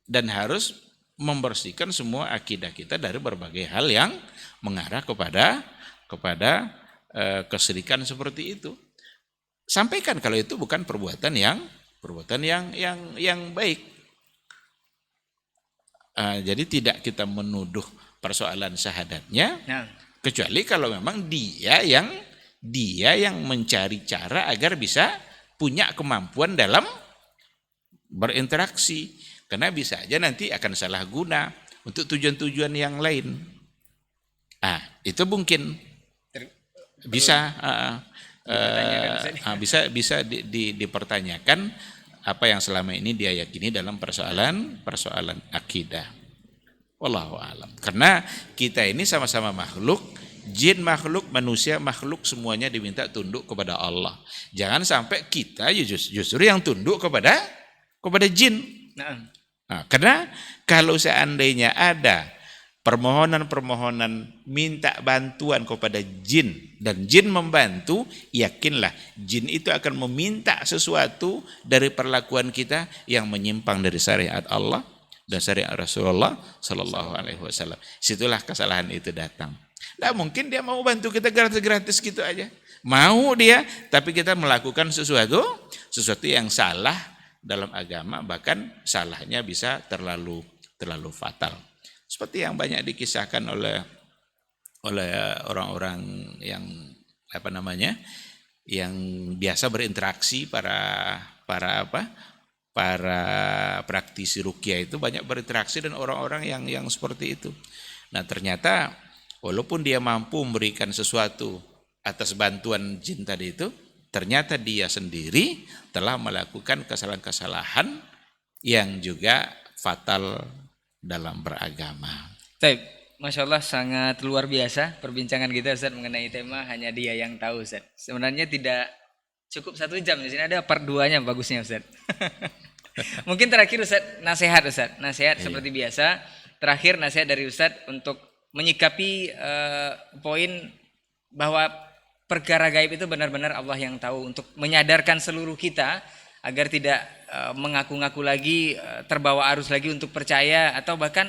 D: dan harus membersihkan semua akidah kita dari berbagai hal yang mengarah kepada kesyirikan seperti itu. Sampaikan kalau itu bukan perbuatan yang baik. Jadi tidak kita menuduh persoalan syahadatnya, kecuali kalau memang dia dia yang mencari cara agar bisa punya kemampuan dalam berinteraksi. Karena bisa aja nanti akan salah guna untuk tujuan-tujuan yang lain. Itu mungkin bisa bisa dipertanyakan apa yang selama ini dia yakini dalam persoalan akidah. Wallahu a'lam. Karena kita ini sama-sama makhluk, jin makhluk, manusia makhluk, semuanya diminta tunduk kepada Allah. Jangan sampai kita justru yang tunduk kepada jin. Karena kalau seandainya ada permohonan minta bantuan kepada jin dan jin membantu, yakinlah jin itu akan meminta sesuatu dari perlakuan kita yang menyimpang dari syariat Allah dan syariat Rasulullah Sallallahu Alaihi Wasallam. Situlah kesalahan itu datang. Nah, mungkin dia mau bantu kita gratis-gratis gitu aja. Mau dia, tapi kita melakukan sesuatu yang salah dalam agama, bahkan salahnya bisa terlalu fatal. Seperti yang banyak dikisahkan oleh orang-orang yang yang biasa berinteraksi, para praktisi ruqyah itu banyak berinteraksi dengan orang-orang yang seperti itu. Nah, ternyata walaupun dia mampu memberikan sesuatu atas bantuan jin tadi itu, ternyata dia sendiri telah melakukan kesalahan-kesalahan yang juga fatal dalam beragama.
C: Baik, Masya Allah, sangat luar biasa perbincangan kita Ustaz mengenai tema hanya dia yang tahu Ustaz. Sebenarnya tidak cukup 1 jam, di sini ada part 2-nya bagusnya Ustaz. Mungkin terakhir Ustaz, nasihat seperti biasa. Terakhir nasihat dari Ustaz untuk menyikapi poin bahwa perkara gaib itu benar-benar Allah yang tahu, untuk menyadarkan seluruh kita agar tidak mengaku-ngaku lagi, terbawa arus lagi untuk percaya, atau bahkan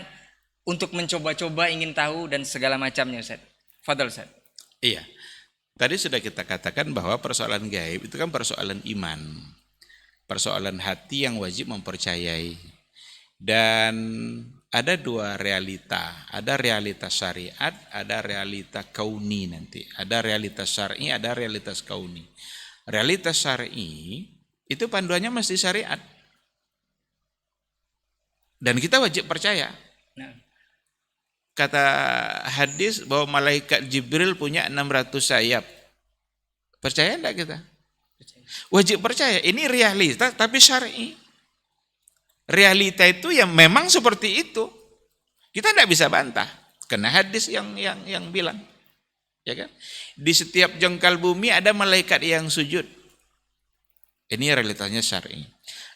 C: untuk mencoba-coba ingin tahu dan segala macamnya Ustaz. Fadhal Ustaz.
D: Iya. Tadi sudah kita katakan bahwa persoalan gaib itu kan persoalan iman. Persoalan hati yang wajib mempercayai. Dan ada 2 realita, ada realitas syariat, ada realita kauni nanti. Ada realitas syar'i, ada realitas kauni. Realitas syar'i itu panduannya mesti syariat. Dan kita wajib percaya. Kata hadis bahwa malaikat Jibril punya 600 sayap. Percaya enggak kita? Wajib percaya. Ini realita tapi syar'i. Realita itu yang memang seperti itu. Kita tidak bisa bantah. Karena hadis yang bilang. Ya kan? Di setiap jengkal bumi ada malaikat yang sujud. Ini realitasnya syar'i.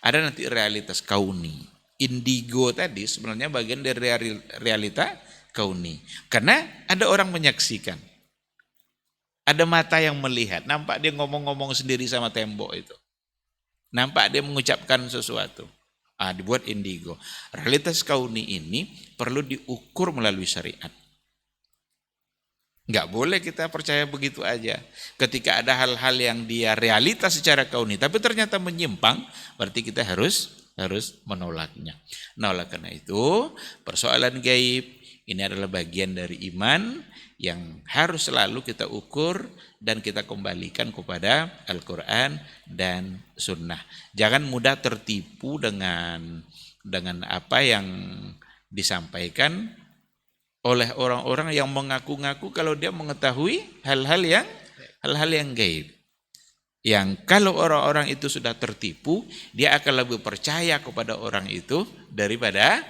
D: Ada nanti realitas kauni. Indigo tadi sebenarnya bagian dari realita kauni. Karena ada orang menyaksikan. Ada mata yang melihat. Nampak dia ngomong-ngomong sendiri sama tembok itu. Nampak dia mengucapkan sesuatu. Dibuat indigo. Realitas kauni ini perlu diukur melalui syariat. Enggak boleh kita percaya begitu aja. Ketika ada hal-hal yang dia realitas secara kauni, tapi ternyata menyimpang, berarti kita harus menolaknya. Nah, oleh karena itu, persoalan gaib ini adalah bagian dari iman yang harus selalu kita ukur dan kita kembalikan kepada Al-Quran dan Sunnah. Jangan mudah tertipu dengan apa yang disampaikan oleh orang-orang yang mengaku-ngaku kalau dia mengetahui hal-hal yang gaib. Yang kalau orang-orang itu sudah tertipu, dia akan lebih percaya kepada orang itu daripada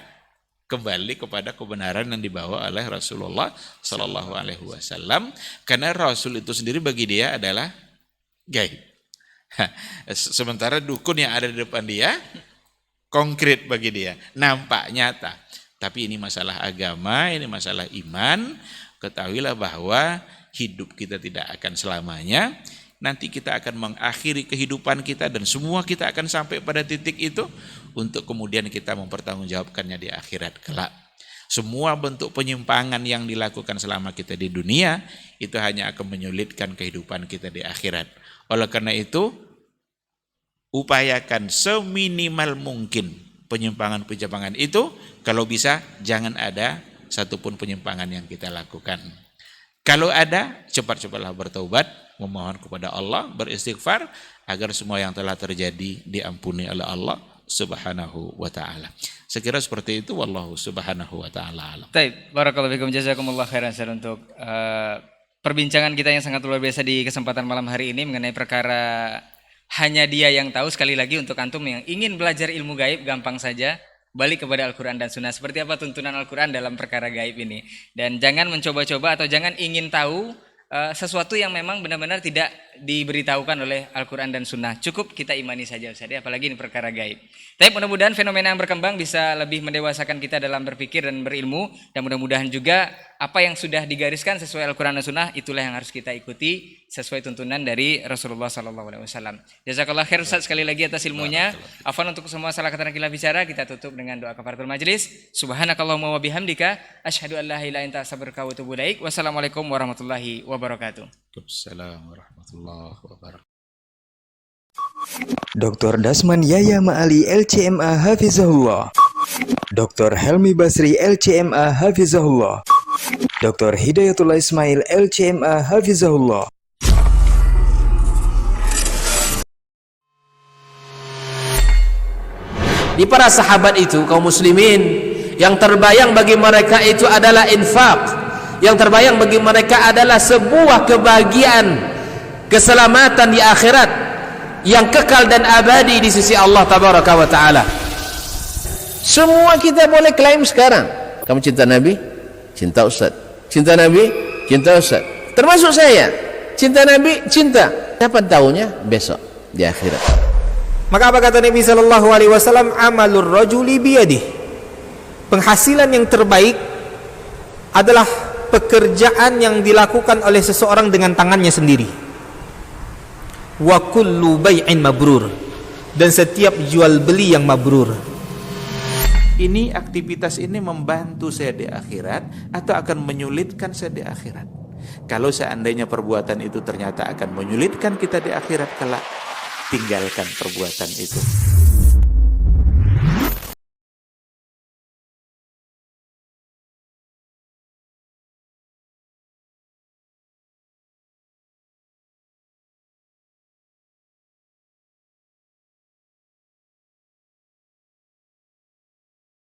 D: kembali kepada kebenaran yang dibawa oleh Rasulullah Sallallahu Alaihi Wasallam. Karena Rasul itu sendiri bagi dia adalah gaib. Sementara dukun yang ada di depan dia konkret bagi dia, nampak nyata. Tapi ini masalah agama, ini masalah iman. Ketahuilah bahwa hidup kita tidak akan selamanya. Nanti kita akan mengakhiri kehidupan kita dan semua kita akan sampai pada titik itu untuk kemudian kita mempertanggungjawabkannya di akhirat kelak. Semua bentuk penyimpangan yang dilakukan selama kita di dunia itu hanya akan menyulitkan kehidupan kita di akhirat. Oleh karena itu, upayakan seminimal mungkin penyimpangan-penyimpangan itu, kalau bisa jangan ada satupun penyimpangan yang kita lakukan. Kalau ada, cepat-cepatlah bertaubat, memohon kepada Allah, beristighfar agar semua yang telah terjadi diampuni oleh Allah Subhanahu wa taala. Sekira seperti itu, wallahu subhanahu wa taala alam.
C: Baik, barakallahu fikum, jazakumullah khairan untuk perbincangan kita yang sangat luar biasa di kesempatan malam hari ini mengenai perkara hanya dia yang tahu. Sekali lagi untuk antum yang ingin belajar ilmu gaib, gampang saja balik kepada Al-Quran dan Sunnah. Seperti apa tuntunan Al-Quran dalam perkara gaib ini. Dan jangan mencoba-coba atau jangan ingin tahu sesuatu yang memang benar-benar tidak diberitahukan oleh Al-Quran dan Sunnah. Cukup kita imani saja Ustaz, apalagi ini perkara gaib. Tapi mudah-mudahan fenomena yang berkembang bisa lebih mendewasakan kita dalam berpikir dan berilmu. Dan mudah-mudahan juga apa yang sudah digariskan sesuai Al-Quran dan Sunnah, itulah yang harus kita ikuti sesuai tuntunan dari Rasulullah SAW. Jazakallah khair Ustaz sekali lagi atas ilmunya. Afwan untuk semua salah kata yang bicara. Kita tutup dengan doa kafaratul majlis. Subhanakallahumma wa bihamdika asyhadu an la ilaha illa anta astaghfiruka wa atubu ilaik. Wassalamualaikum warahmatullahi wabarakatuh.
D: Waalaikumsalam warahmatullahi wabarakatuh.
A: Dr. Dasman Yaya Ma'ali LCMA Hafizahullah, Dr. Helmi Basri LCMA Hafizahullah, Dr. Hidayatullah Ismail LCMA Hafizahullah.
E: Di para sahabat itu, kaum muslimin, yang terbayang bagi mereka itu adalah infak, yang terbayang bagi mereka adalah sebuah kebahagiaan, keselamatan di akhirat yang kekal dan abadi di sisi Allah tabaraka wa taala. Semua kita boleh klaim sekarang, kamu cinta Nabi, cinta Ustaz. Cinta Nabi, cinta Ustaz. Termasuk saya, cinta Nabi, cinta. Dapat tahunya besok di akhirat.
F: Maka apa kata Nabi sallallahu alaihi wasallam? Amalur rajuli biyadihi. Penghasilan yang terbaik adalah pekerjaan yang dilakukan oleh seseorang dengan tangannya sendiri. Wa kullu bai'in mabrur, dan setiap jual beli yang mabrur.
D: Ini aktivitas ini membantu saya di akhirat atau akan menyulitkan saya di akhirat? Kalau seandainya perbuatan itu ternyata akan menyulitkan kita di akhirat kelak, tinggalkan perbuatan itu.